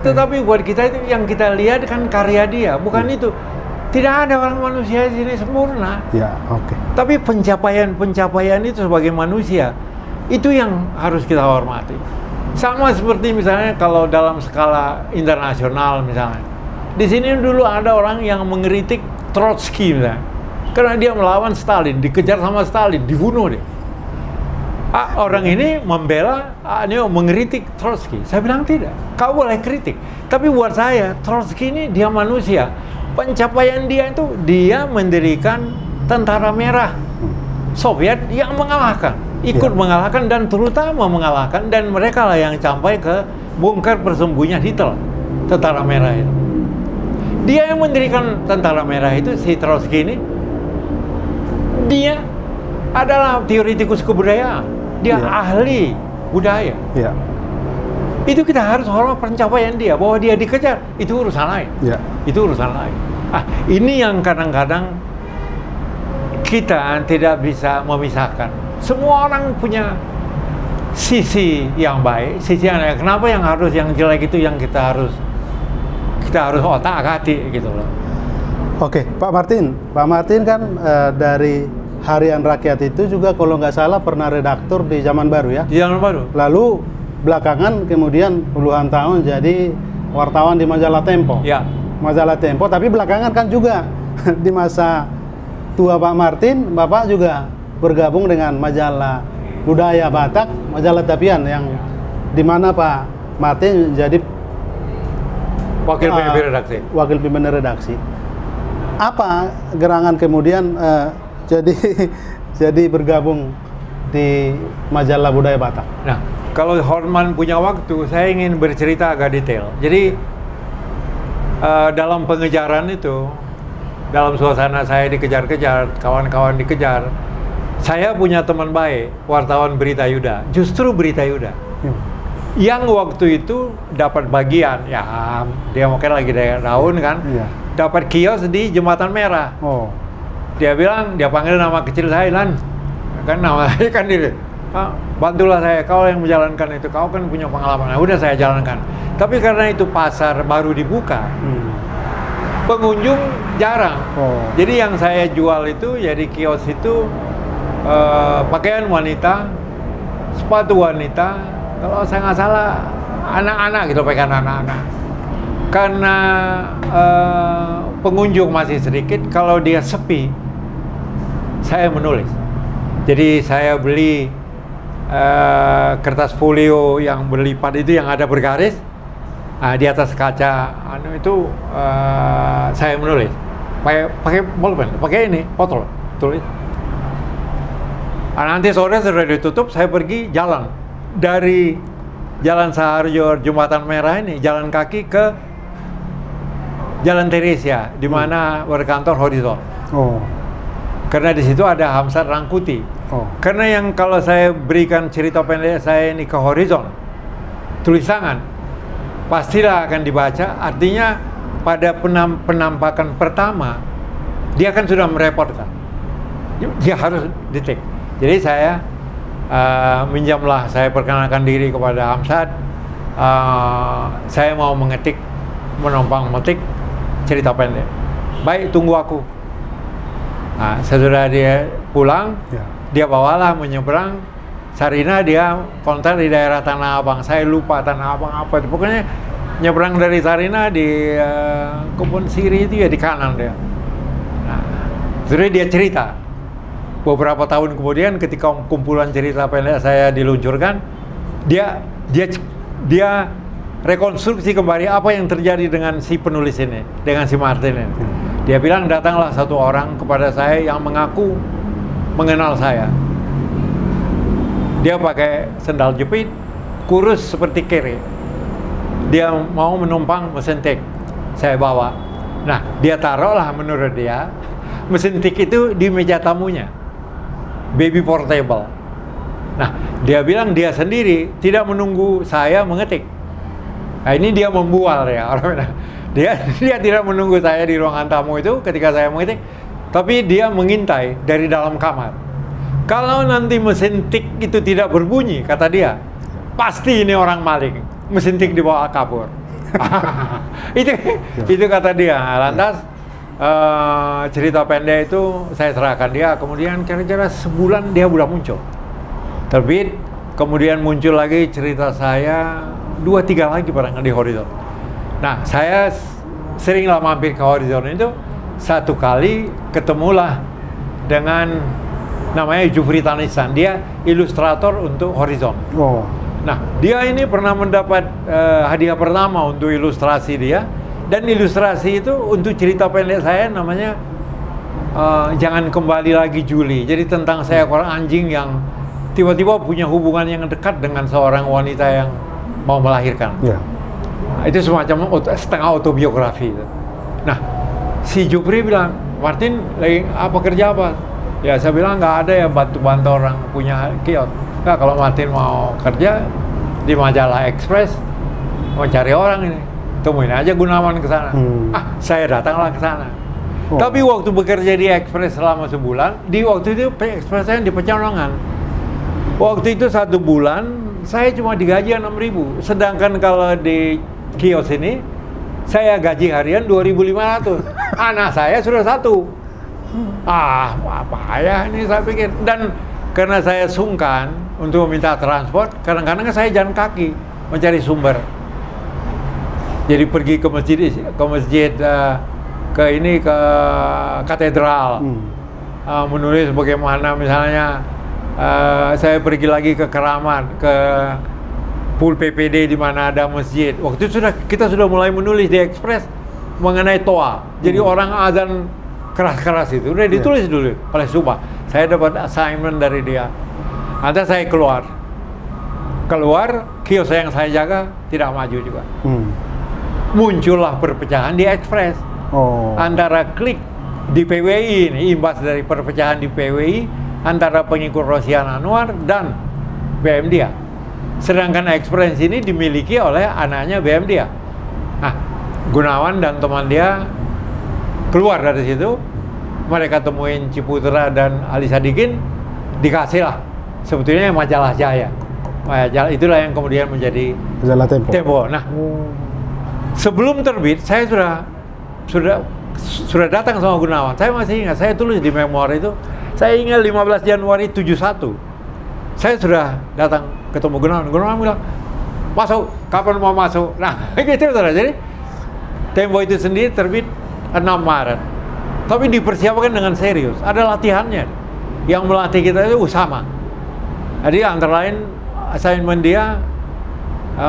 Tetapi buat kita itu yang kita lihat kan karya dia, bukan itu. Tidak ada orang manusia di sini sempurna. Ya, oke. Tapi pencapaian itu sebagai manusia itu yang harus kita hormati. Sama seperti misalnya kalau dalam skala internasional misalnya. Di sini dulu ada orang yang mengkritik Trotsky misalnya. Karena dia melawan Stalin, dikejar sama Stalin, dibunuh dia. Orang ini membela, ini mengkritik Trotsky. Saya bilang tidak, kau boleh kritik. Tapi buat saya, Trotsky ini dia manusia. Pencapaian dia itu, dia mendirikan tentara merah Soviet yang mengalahkan. Ikut mengalahkan dan terutama mengalahkan. Dan mereka lah yang sampai ke bunker persembunyian Hitler, tentara merah itu. Dia yang mendirikan tentara merah itu, si Trotsky ini, dia adalah teoretikus kebudayaan. Dia ahli budaya. Itu kita harus hormat pencapaian dia. Bahwa dia dikejar, itu urusan lain. Itu urusan lain. Ini yang kadang-kadang kita tidak bisa memisahkan. Semua orang punya sisi yang baik, sisi yang baik. Kenapa yang jelek itu yang kita harus otak-atik gitu loh. Oke, Pak Martin kan dari Harian Rakyat itu juga kalau nggak salah pernah redaktur di Zaman Baru ya? Di Zaman Baru. Lalu belakangan kemudian puluhan tahun jadi wartawan di Majalah Tempo. Ya. Majalah Tempo, tapi belakangan kan juga di masa tua Pak Martin, Bapak juga bergabung dengan Majalah Budaya Batak, Majalah Tapian yang dimana Pak Martin jadi wakil pemimpin redaksi. Wakil pemimpin redaksi. Apa gerangan kemudian jadi bergabung di Majalah Budaya Batak? Nah, kalau Horman punya waktu, saya ingin bercerita agak detail. Jadi dalam pengejaran itu, dalam suasana saya dikejar-kejar, kawan-kawan dikejar, saya punya teman baik, wartawan Berita Yuda, justru Berita Yuda. Yang waktu itu dapat bagian, ya dia mungkin lagi daun kan, dapat kios di Jembatan Merah. Dia bilang, dia panggil nama kecil saya, Lan, kan nama saya kan dia, bantulah saya, kau yang menjalankan itu, kau kan punya pengalaman. Nah, udah saya jalankan. Tapi karena itu pasar baru dibuka, pengunjung jarang. Jadi yang saya jual itu, jadi kios itu pakaian wanita, sepatu wanita, kalau saya nggak salah anak-anak gitu, pakaian anak-anak. Karena pengunjung masih sedikit, kalau dia sepi, saya menulis. Jadi saya beli kertas folio yang berlipat itu yang ada bergaris, di atas kaca itu saya menulis. Pakai bolpen, pakai ini, botol, tulis. Nanti sore sudah ditutup, saya pergi jalan dari Jalan Saharjo Jembatan Merah ini, jalan kaki ke Jalan Teresia, di mana berkantor Horizon. Oh. Karena di situ ada Hamzat Rangkuti. Oh. Karena yang kalau saya berikan cerita pendek saya ini ke Horizon, tulis tangan, pastilah akan dibaca. Artinya pada penampakan pertama, dia kan sudah merepotkan. Dia harus di-take. Jadi saya minjamlah, saya perkenalkan diri kepada Hamzat. Saya mau menumpang metik cerita pendek. Baik, tunggu aku. Nah, sesudah dia pulang, dia bawalah menyeberang Sarina, dia kontak di daerah Tanah Abang. Saya lupa Tanah Abang apa itu. Pokoknya nyeberang dari Sarina di Kebun Siri itu ya di kanan dia. Nah, setelah dia cerita. Beberapa tahun kemudian ketika kumpulan cerita pendek saya diluncurkan, dia rekonstruksi kembali apa yang terjadi dengan si penulis ini, dengan si Martin ini. Dia bilang datanglah satu orang kepada saya yang mengaku mengenal saya. Dia pakai sendal jepit, kurus seperti kere. Dia mau menumpang mesin tik. Saya bawa. Nah, dia taruhlah menurut dia mesin tik itu di meja tamunya. Baby portable. Nah, dia bilang dia sendiri tidak menunggu saya mengetik. Nah, ini dia membual ya orang. Dia tidak menunggu saya di ruangan tamu itu ketika saya mengetik, tapi dia mengintai dari dalam kamar. Kalau nanti mesin tik itu tidak berbunyi, kata dia, pasti ini orang maling. Mesin tik dibawa kabur. itu kata dia. Lantas cerita pendek itu saya serahkan dia. Kemudian kira-kira sebulan dia udah muncul. Terbit, kemudian muncul lagi cerita saya 2-3 lagi barangkali di Horizon. Nah, saya seringlah mampir ke Horizon itu. Satu kali ketemulah dengan namanya Jufri Tanisan. Dia ilustrator untuk Horizon. Oh. Nah, dia ini pernah mendapat hadiah pertama untuk ilustrasi dia. Dan ilustrasi itu untuk cerita pendek saya namanya Jangan Kembali Lagi Juli. Jadi tentang seekor anjing yang tiba-tiba punya hubungan yang dekat dengan seorang wanita yang mau melahirkan. Yeah. Nah, itu semacam setengah autobiografi. Nah, si Jupri bilang, Martin lagi kerja apa? Ya saya bilang nggak ada ya, bantu-bantu orang punya kios. Nggak, kalau Martin mau kerja di majalah Express, mau cari orang ini, temuin aja Gunawan ke sana. Saya datanglah ke sana. Oh. Tapi waktu bekerja di Express selama sebulan, di waktu itu Express saya di Pekalongan. Waktu itu 1 bulan saya cuma digaji 6.000. Sedangkan kalau di kios ini saya gaji harian 2.500. Anak saya sudah 1. Apa ya ini saya pikir. Dan karena saya sungkan untuk meminta transport, kadang-kadang saya jalan kaki mencari sumber. Jadi pergi ke masjid, ke katedral, menulis bagaimana misalnya. Saya pergi lagi ke Keramat, ke Pul PPD di mana ada masjid. Waktu itu kita sudah mulai menulis di Express mengenai Toa. Jadi orang azan keras-keras itu udah ditulis dulu oleh Subah. Saya dapat assignment dari dia. Nanti saya keluar, kios yang saya jaga tidak maju juga. Muncullah perpecahan di Express antara klik di PWI ini, imbas dari perpecahan di PWI antara pengikut Rosian Anwar dan BM Dia. Sedangkan Express ini dimiliki oleh anaknya BM Dia. Nah, Gunawan dan teman dia keluar dari situ, mereka temuin Ciputra dan Ali Sadikin, dikasihlah sebetulnya majalah Jaya. Majalah itulah yang kemudian menjadi majalah Tempo. Nah, sebelum terbit saya sudah datang sama Gunawan. Saya masih ingat, saya tulis di memori itu. Saya ingat 15 Januari 71. Saya sudah datang ketemu Gunawan. Gunawan bilang, masuk, kapan mau masuk? Nah, gitu saudara. Jadi Tempo itu sendiri terbit 6 Maret. Tapi dipersiapkan dengan serius. Ada latihannya. Yang melatih kita itu Usama. Jadi antara lain assignment dia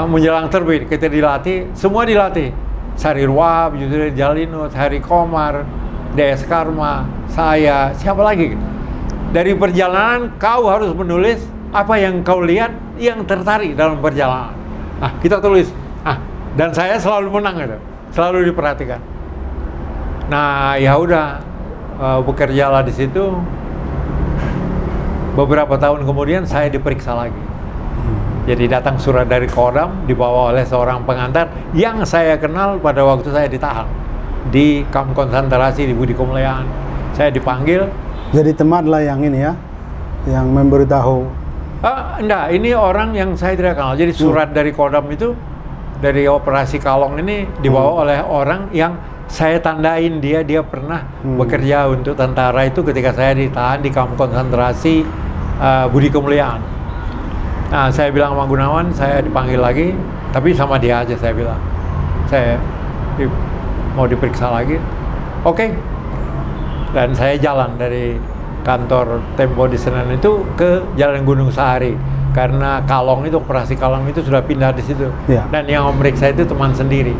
menjelang terbit kita dilatih, semua dilatih. Sari Ruab, Yusril Jalinus, Hari Komar, DS Karma, saya, siapa lagi? Dari perjalanan kau harus menulis apa yang kau lihat yang tertarik dalam perjalanan. Nah, kita tulis. Dan saya selalu menang itu, selalu diperhatikan. Nah, ya udah bekerjalah di situ. Beberapa tahun kemudian saya diperiksa lagi. Jadi datang surat dari Kodam dibawa oleh seorang pengantar yang saya kenal pada waktu saya ditahan di kamp konsentrasi di Budi Kemuliaan. Saya dipanggil. Jadi teman lah yang ini ya, yang memberitahu. Enggak, ini orang yang saya tidak kenal. Jadi surat dari Kodam itu, dari operasi Kalong ini dibawa oleh orang yang saya tandain dia pernah bekerja untuk tentara itu ketika saya ditahan di kamp konsentrasi Budi Kemuliaan. Nah, saya bilang sama Gunawan, saya dipanggil lagi, tapi sama dia aja saya bilang. Saya mau diperiksa lagi. Oke. Dan saya jalan dari kantor Tempo di Senen itu ke Jalan Gunung Sahari. Karena Kalong itu, operasi Kalong itu sudah pindah di situ. Ya. Dan yang memeriksa itu teman sendiri.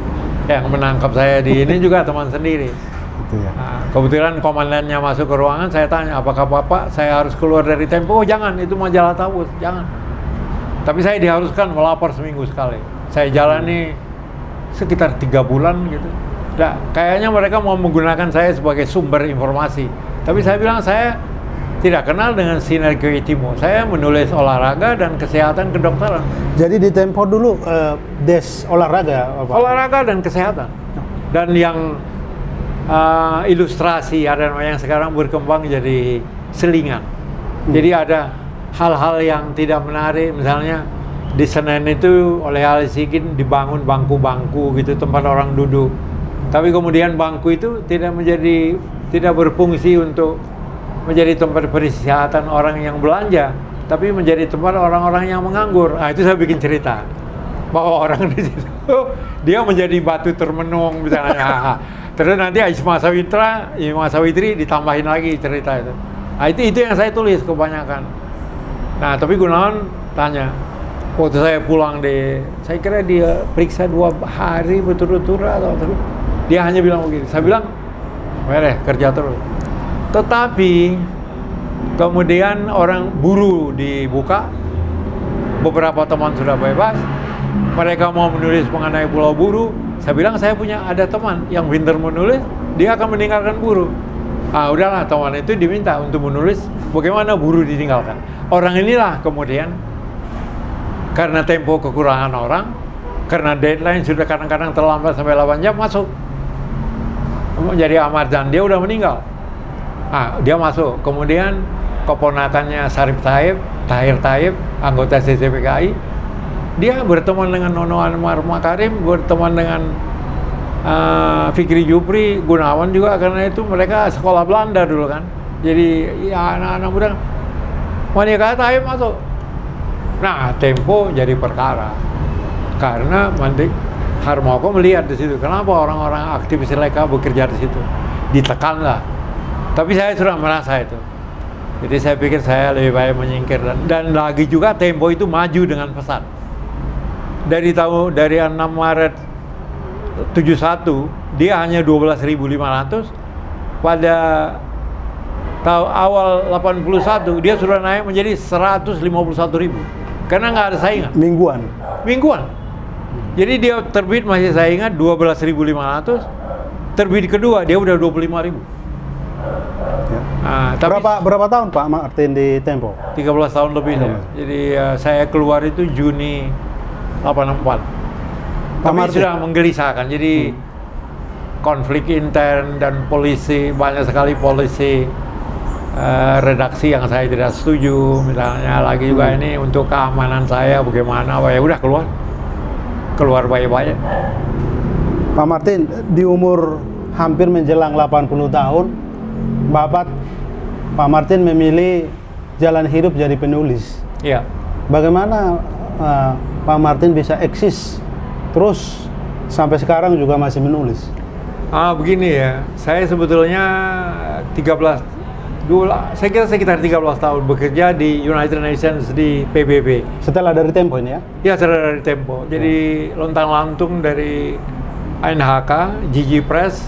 Yang menangkap saya di ini juga teman sendiri. Itu ya. Nah, kebetulan komandannya masuk ke ruangan, saya tanya, apakah Bapak saya harus keluar dari Tempo? Oh jangan, itu majalah Tawus, jangan. Tapi saya diharuskan melapor seminggu sekali. Saya jalani sekitar 3 bulan gitu. Nah, kayaknya mereka mau menggunakan saya sebagai sumber informasi. Tapi saya bilang saya tidak kenal dengan Sinergi Timo. Saya menulis olahraga dan kesehatan kedokteran. Jadi di Tempo dulu des olahraga apa? Olahraga dan kesehatan. Dan yang ilustrasi ada yang sekarang berkembang jadi selingan. Jadi ada hal-hal yang tidak menarik, misalnya di Senen itu oleh Ali Sigin dibangun bangku-bangku gitu, tempat orang duduk. Tapi kemudian bangku itu tidak berfungsi untuk menjadi tempat peristirahatan orang yang belanja, tapi menjadi tempat orang-orang yang menganggur. Nah, itu saya bikin cerita bahwa orang di situ dia menjadi batu termenung misalnya. Terus nanti Isma Sawitri ditambahin lagi cerita itu. Nah, itu yang saya tulis kebanyakan. Nah, tapi Gunawan tanya, waktu saya pulang saya kira dia periksa 2 hari betul-betul atau dia hanya bilang begini. Saya bilang, mereh kerja terus. Tetapi kemudian orang buruh dibuka, beberapa teman sudah bebas, mereka mau menulis mengenai Pulau Buru. Saya bilang saya ada teman yang pintar menulis, dia akan meninggalkan buruh. Ah, udahlah, teman itu diminta untuk menulis bagaimana buruh ditinggalkan. Orang inilah kemudian karena Tempo kekurangan orang, karena deadline sudah kadang-kadang terlambat sampai 8 jam masuk. Jadi Ahmad Zan, dia udah meninggal. Dia masuk. Kemudian keponakannya Sarip Tahir Taib, anggota CCPKI, dia berteman dengan Nono Anwar Makarim, berteman dengan Fikri Jupri, Gunawan juga, karena itu mereka sekolah Belanda dulu kan. Jadi ya anak-anak muda, Monika Taib masuk. Nah, Tempo jadi perkara karena Mandik Harmoko melihat di situ, kenapa orang-orang aktivis mereka bekerja di situ, ditekan lah. Tapi saya sudah merasa itu. Jadi saya pikir saya lebih baik menyingkir, dan lagi juga Tempo itu maju dengan pesat. Dari 6 Maret 71 dia hanya 12.500, pada awal 81 dia sudah naik menjadi 151.000 karena nggak ada saingan. Mingguan. Jadi dia terbit masih saingan 12.500, terbit kedua dia udah 25.000. Ya. Nah, tapi berapa tahun Pak Martin di Tempo? 13 tahun lebih ya. Jadi saya keluar itu Juni 84. Tapi sudah menggelisahkan. Jadi konflik intern dan polisi, banyak sekali polisi redaksi yang saya tidak setuju. Misalnya lagi juga ini untuk keamanan saya bagaimana, ya udah keluar baik-baik. Pak Martin, di umur hampir menjelang 80 tahun, Pak Martin memilih jalan hidup jadi penulis. Iya. Bagaimana Pak Martin bisa eksis terus sampai sekarang juga masih menulis? Begini ya, saya sebetulnya saya kira sekitar 13 tahun bekerja di United Nations di PBB. Setelah dari Tempo ini ya? Ya, setelah dari Tempo. Jadi lontang-lantung dari NHK, Gigi Press,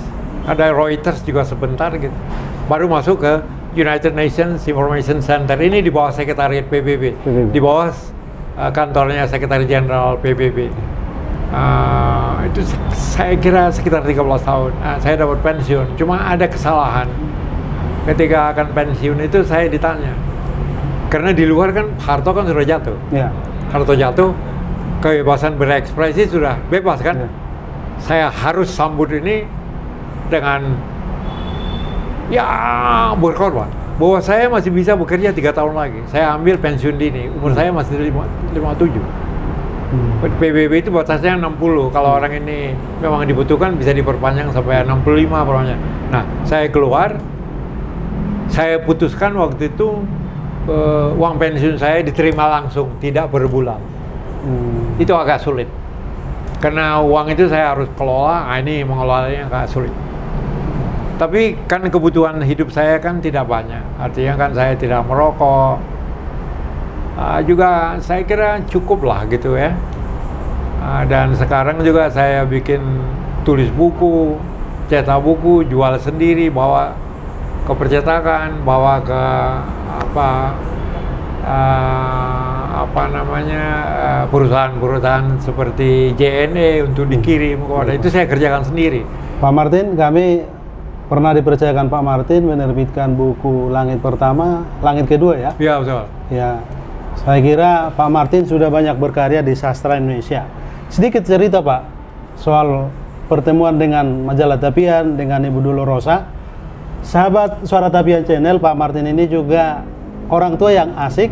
ada Reuters juga sebentar gitu. Baru masuk ke United Nations Information Center. Ini di bawah Sekretariat PBB. Di bawah kantornya Sekretaris Jenderal PBB. Itu saya kira sekitar 13 tahun saya dapat pensiun. Cuma ada kesalahan. Ketika akan pensiun itu saya ditanya. Karena di luar kan Harto kan sudah jatuh. Ya. Harto jatuh, kebebasan berekspresi sudah bebas kan. Ya. Saya harus sambut ini dengan ya berkorban. Bahwa saya masih bisa bekerja 3 tahun lagi. Saya ambil pensiun dini, umur saya masih 57. PBB itu batasnya 60. Kalau orang ini memang dibutuhkan bisa diperpanjang sampai 65 pokoknya. Nah, saya keluar, saya putuskan waktu itu uang pensiun saya diterima langsung, tidak berbulan. Itu agak sulit. Karena uang itu saya harus kelola, ini mengelolanya agak sulit. Tapi kan kebutuhan hidup saya kan tidak banyak. Artinya kan saya tidak merokok. Juga saya kira cukup lah gitu ya. Dan sekarang juga saya bikin tulis buku, cetak buku, jual sendiri, bawa ke percetakan, bawa ke perusahaan-perusahaan seperti JNE untuk dikirim. Itu saya kerjakan sendiri. Pak Martin, kami pernah dipercayakan Pak Martin menerbitkan buku Langit Pertama, Langit Kedua ya? Iya, betul. Ya, saya kira Pak Martin sudah banyak berkarya di sastra Indonesia. Sedikit cerita Pak, soal pertemuan dengan majalah Tapian, dengan Ibu Dolorosa. Sahabat Suara Tapian Channel, Pak Martin ini juga orang tua yang asik,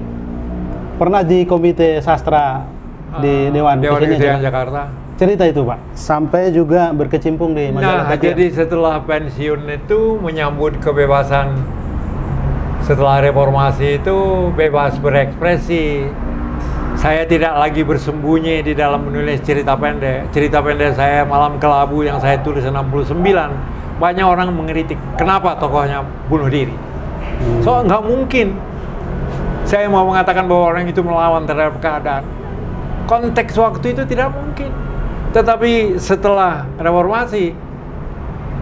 pernah di komite sastra di Dewan Kesenian Jakarta. Cerita itu Pak, sampai juga berkecimpung di majalah Tapian. Jadi setelah pensiun itu menyambut kebebasan, setelah reformasi itu bebas berekspresi. Saya tidak lagi bersembunyi di dalam menulis cerita pendek. Cerita pendek saya Malam Kelabu yang saya tulis 69. Banyak orang mengkritik, kenapa tokohnya bunuh diri? So, nggak mungkin saya mau mengatakan bahwa orang itu melawan terhadap keadaan. Konteks waktu itu tidak mungkin. Tetapi setelah reformasi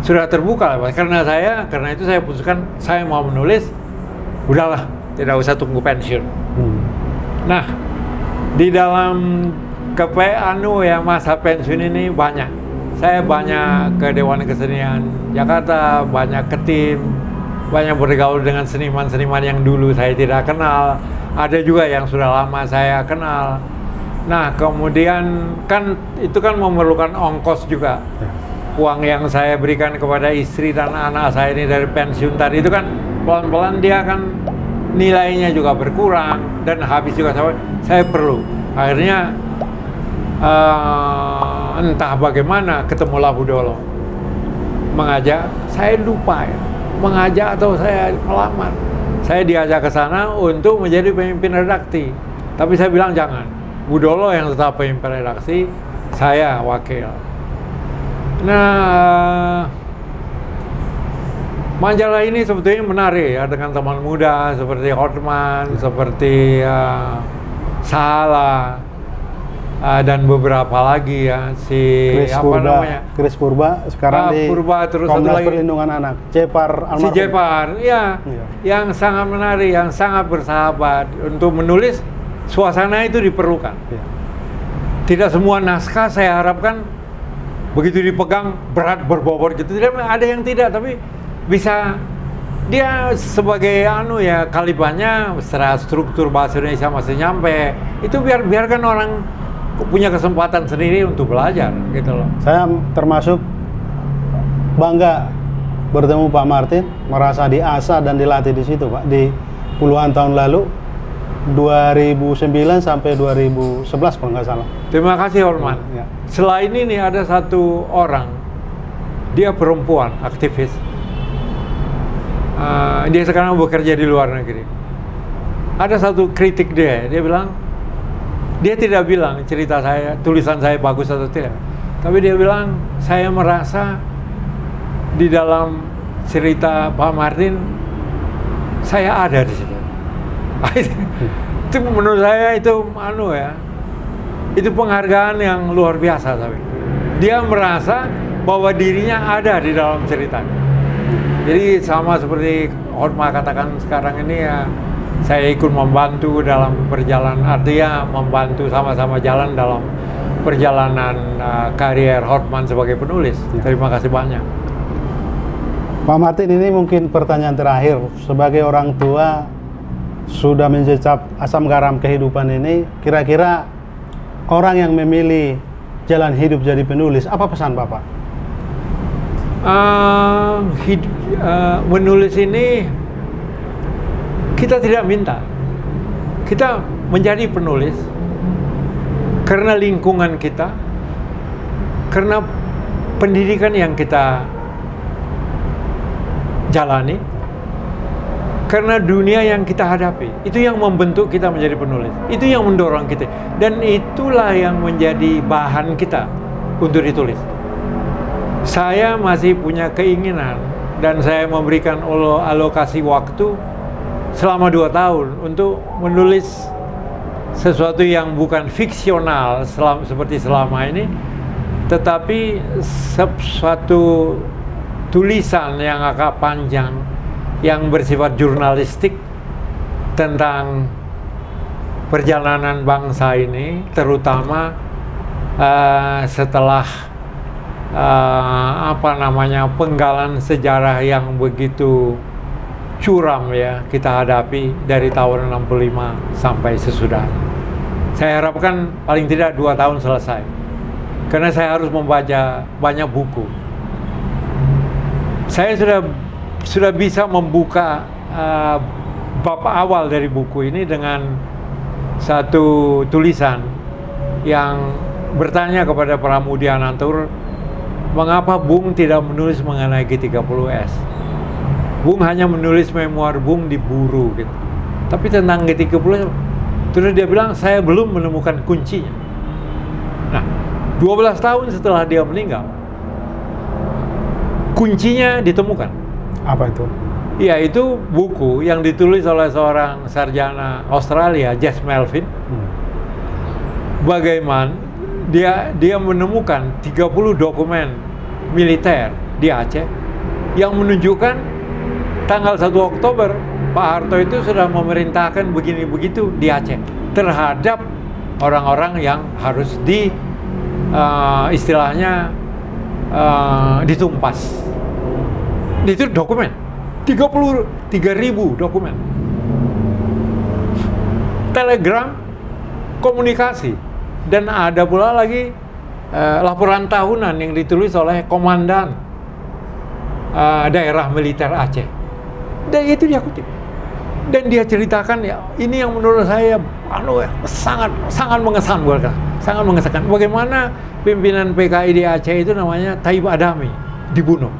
sudah terbuka, karena itu saya putuskan saya mau menulis, udahlah, tidak usah tunggu pensiun. Nah, di dalam masa pensiun ini saya banyak ke Dewan Kesenian Jakarta, banyak ke tim, banyak bergaul dengan seniman-seniman yang dulu saya tidak kenal, ada juga yang sudah lama saya kenal. Nah, kemudian kan itu kan memerlukan ongkos juga. Uang yang saya berikan kepada istri dan anak saya ini dari pensiun tadi itu kan pelan-pelan dia kan nilainya juga berkurang dan habis juga saya perlu. Akhirnya entah bagaimana ketemulah Budolo mengajak, saya lupa ya, mengajak atau saya melamar. Saya diajak ke sana untuk menjadi pemimpin redaksi. Tapi saya bilang jangan. Budolo yang tetap pemimpin redaksi, saya wakil. Nah, majalah ini sebetulnya menarik ya, dengan teman muda seperti Hotman, seperti Sahala, dan beberapa lagi ya, Chris Purba sekarang di Komnas Perlindungan Anak, Jepar almarhum. Si Jepar, ya, yang sangat menarik, yang sangat bersahabat untuk menulis. Suasana itu diperlukan. Tidak semua naskah saya harapkan begitu dipegang berat berbobot gitu. Tidak, ada yang tidak, tapi bisa dia sebagai kalibannya secara struktur bahasa Indonesia masih nyampe. Itu biarkan orang punya kesempatan sendiri untuk belajar gitu loh. Saya termasuk bangga bertemu Pak Martin, merasa diasah dan dilatih di situ Pak, di puluhan tahun lalu. 2009 sampai 2011 kalau nggak salah. Terima kasih Horman. Ya. Selain ini ada satu orang, dia perempuan aktivis. Dia sekarang bekerja di luar negeri. Ada satu kritik dia bilang, dia tidak bilang cerita saya, tulisan saya bagus atau tidak, tapi dia bilang saya merasa di dalam cerita Pak Martin saya ada di situ. Itu menurut saya itu itu penghargaan yang luar biasa. Tapi dia merasa bahwa dirinya ada di dalam cerita. Jadi sama seperti Hotma katakan sekarang ini ya, saya ikut membantu dalam perjalanan, artinya membantu sama-sama jalan dalam perjalanan karier Hortman sebagai penulis. Terima kasih banyak. Pak Martin, ini mungkin pertanyaan terakhir. Sebagai orang tua, sudah mencecap asam garam kehidupan ini, kira-kira orang yang memilih jalan hidup jadi penulis, apa pesan Bapak? Menulis ini kita tidak minta, kita menjadi penulis karena lingkungan kita, karena pendidikan yang kita jalani, karena dunia yang kita hadapi. Itu yang membentuk kita menjadi penulis, itu yang mendorong kita, dan itulah yang menjadi bahan kita untuk ditulis. Saya masih punya keinginan dan saya memberikan alokasi waktu selama 2 tahun untuk menulis sesuatu yang bukan fiksional seperti selama ini, tetapi suatu tulisan yang agak panjang yang bersifat jurnalistik tentang perjalanan bangsa ini, terutama setelah penggalan sejarah yang begitu curam ya kita hadapi dari tahun 65 sampai sesudah. Saya harapkan paling tidak 2 tahun selesai, karena saya harus membaca banyak buku. Saya sudah bisa membuka bab awal dari buku ini dengan satu tulisan yang bertanya kepada Pramudia Anantatur, mengapa Bung tidak menulis mengenai G30S? Bung hanya menulis memoir Bung di Buru gitu. Tapi tentang G30S, terus dia bilang saya belum menemukan kuncinya. Nah, 12 tahun setelah dia meninggal, kuncinya ditemukan. Apa itu? Yaitu buku yang ditulis oleh seorang sarjana Australia, Jess Melvin. Bagaimana dia menemukan 30 dokumen militer di Aceh yang menunjukkan tanggal 1 Oktober Pak Harto itu sudah memerintahkan begini begitu di Aceh terhadap orang-orang yang harus istilahnya ditumpas. Itu dokumen 33.000 dokumen, telegram, komunikasi, dan ada pula lagi laporan tahunan yang ditulis oleh komandan daerah militer Aceh, dan itu dia kutip dan dia ceritakan ya, ini yang menurut saya sangat mengesankan, sangat mengesankan. Bagaimana pimpinan PKI di Aceh itu namanya Taib Adami dibunuh.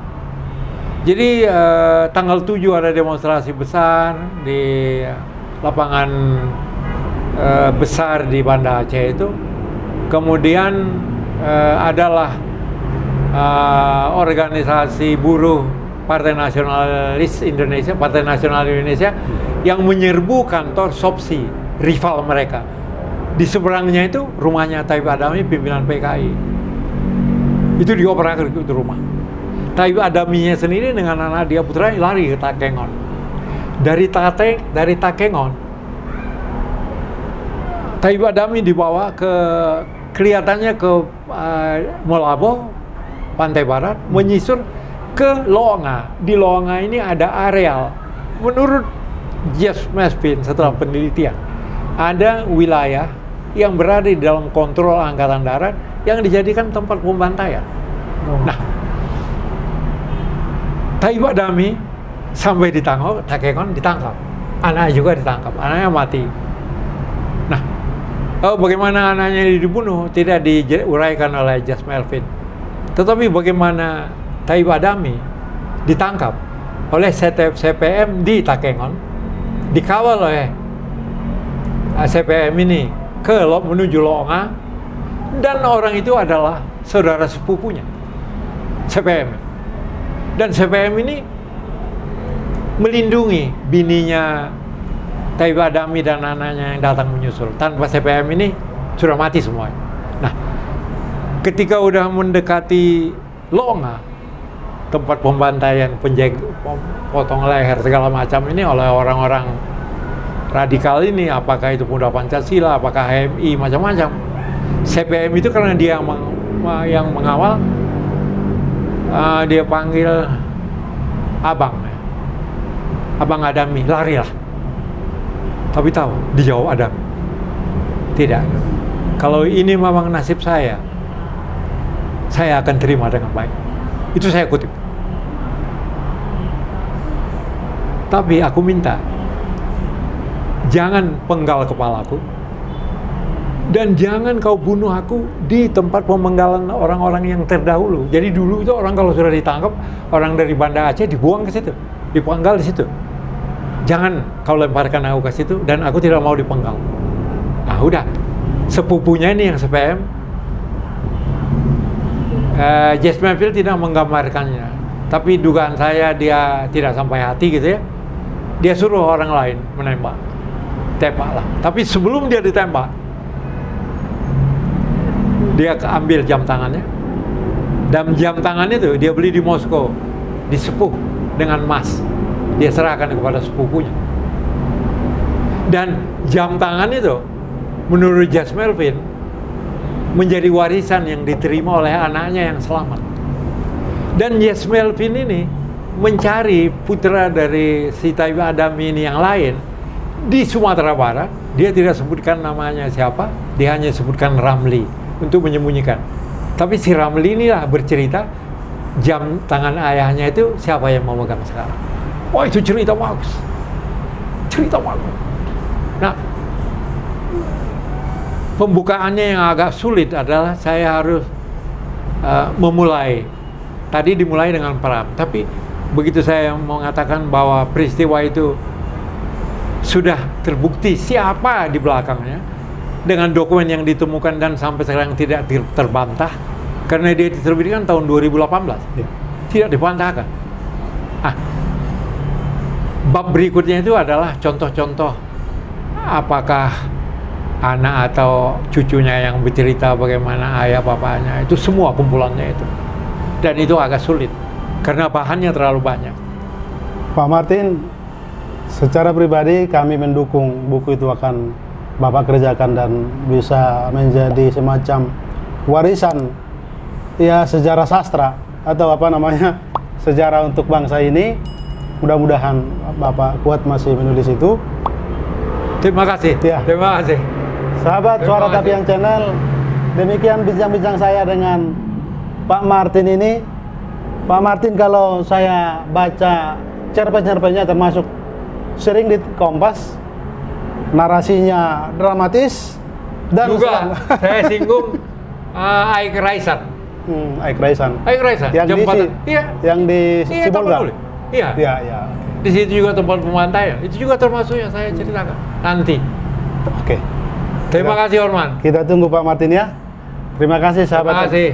Jadi tanggal 7 ada demonstrasi besar di lapangan besar di Banda Aceh itu. Kemudian adalah organisasi buruh Partai Nasionalis Indonesia, Partai Nasional Indonesia yang menyerbu kantor SOPSI, rival mereka. Di seberangnya itu rumahnya Taib Adami, pimpinan PKI. Itu dioperasi ke rumah. Taib Adaminya sendiri dengan anak dia putranya lari ke Takengon. Dari Takengon, Taib Adami dibawa kelihatannya ke Molabo, pantai barat, menyisur ke Loonga. Di Loonga ini ada areal, menurut Jess Melvin setelah penelitian, ada wilayah yang berada di dalam kontrol Angkatan Darat yang dijadikan tempat pembantaian. Nah, Taib Adami sampai di Takengon ditangkap, anaknya juga ditangkap, anaknya mati. Nah, bagaimana anaknya dibunuh tidak diuraikan oleh Jess Melvin. Tetapi bagaimana Taib Adami ditangkap oleh CPM di Takengon, dikawal oleh CPM ini menuju Loonga, dan orang itu adalah saudara sepupunya CPM. Dan CPM ini melindungi bininya Taib Adami dan anaknya yang datang menyusul. Tanpa CPM ini sudah mati semuanya. Nah, ketika udah mendekati Loonga, tempat pembantaian, potong leher segala macam ini oleh orang-orang radikal ini, apakah itu Pemuda Pancasila, apakah HMI, macam-macam. CPM itu karena dia yang mengawal, dia panggil abang, abang Adami, larilah. Tapi tahu, dijawab Adami, tidak. Kalau ini memang nasib saya akan terima dengan baik. Itu saya kutip. Tapi aku minta, jangan penggal kepalaku, dan jangan kau bunuh aku di tempat pemenggalan orang-orang yang terdahulu. Jadi dulu itu orang kalau sudah ditangkap, orang dari Banda Aceh dibuang ke situ, dipenggal di situ. Jangan kau lemparkan aku ke situ, dan aku tidak mau dipenggal. Nah udah, sepupunya ini yang CPM, Jess Melville tidak menggambarkannya, tapi dugaan saya dia tidak sampai hati gitu ya. Dia suruh orang lain menembak, tembaklah. Tapi sebelum dia ditembak, dia ambil jam tangannya, dan jam tangan itu dia beli di Moskow, disepuh dengan emas, dia serahkan kepada sepupunya. Dan jam tangan itu menurut Jess Melville menjadi warisan yang diterima oleh anaknya yang selamat. Dan Jess Melville ini mencari putra dari si Taib Adami ini yang lain di Sumatera Barat. Dia tidak sebutkan namanya siapa, dia hanya sebutkan Ramli untuk menyembunyikan. Tapi si Ramli inilah bercerita jam tangan ayahnya itu siapa yang memegang sekarang. Wah, itu cerita bagus, cerita bagus. Nah, pembukaannya yang agak sulit adalah saya harus memulai. Tadi dimulai dengan Pram, tapi begitu saya mengatakan bahwa peristiwa itu sudah terbukti siapa di belakangnya dengan dokumen yang ditemukan dan sampai sekarang tidak terbantah karena dia diterbitkan tahun 2018, tidak dibantahkan. Bab berikutnya itu adalah contoh-contoh apakah anak atau cucunya yang bercerita bagaimana ayah bapaknya, itu semua kumpulannya itu, dan itu agak sulit karena bahannya terlalu banyak. Pak Martin, secara pribadi kami mendukung buku itu akan Bapak kerjakan dan bisa menjadi semacam warisan ya sejarah sastra atau apa namanya sejarah untuk bangsa ini. Mudah-mudahan Bapak kuat masih menulis itu. Terima kasih. Ya. Terima kasih. Sahabat Suara Tapian Channel, demikian bincang-bincang saya dengan Pak Martin ini. Pak Martin kalau saya baca cerpen-cerpennya termasuk sering di Kompas, narasinya dramatis dan juga saya singgung Aik Raisan. Aik Raisan. Aik Raisan. Yang di iya. Yang di Sibolga. Iya. Iya, iya. Di situ juga tempat pemantaian. Itu juga termasuk yang saya ceritakan nanti. Oke. Terima kasih Orman. Kita tunggu Pak Martin ya. Terima kasih sahabat. Terima kasih.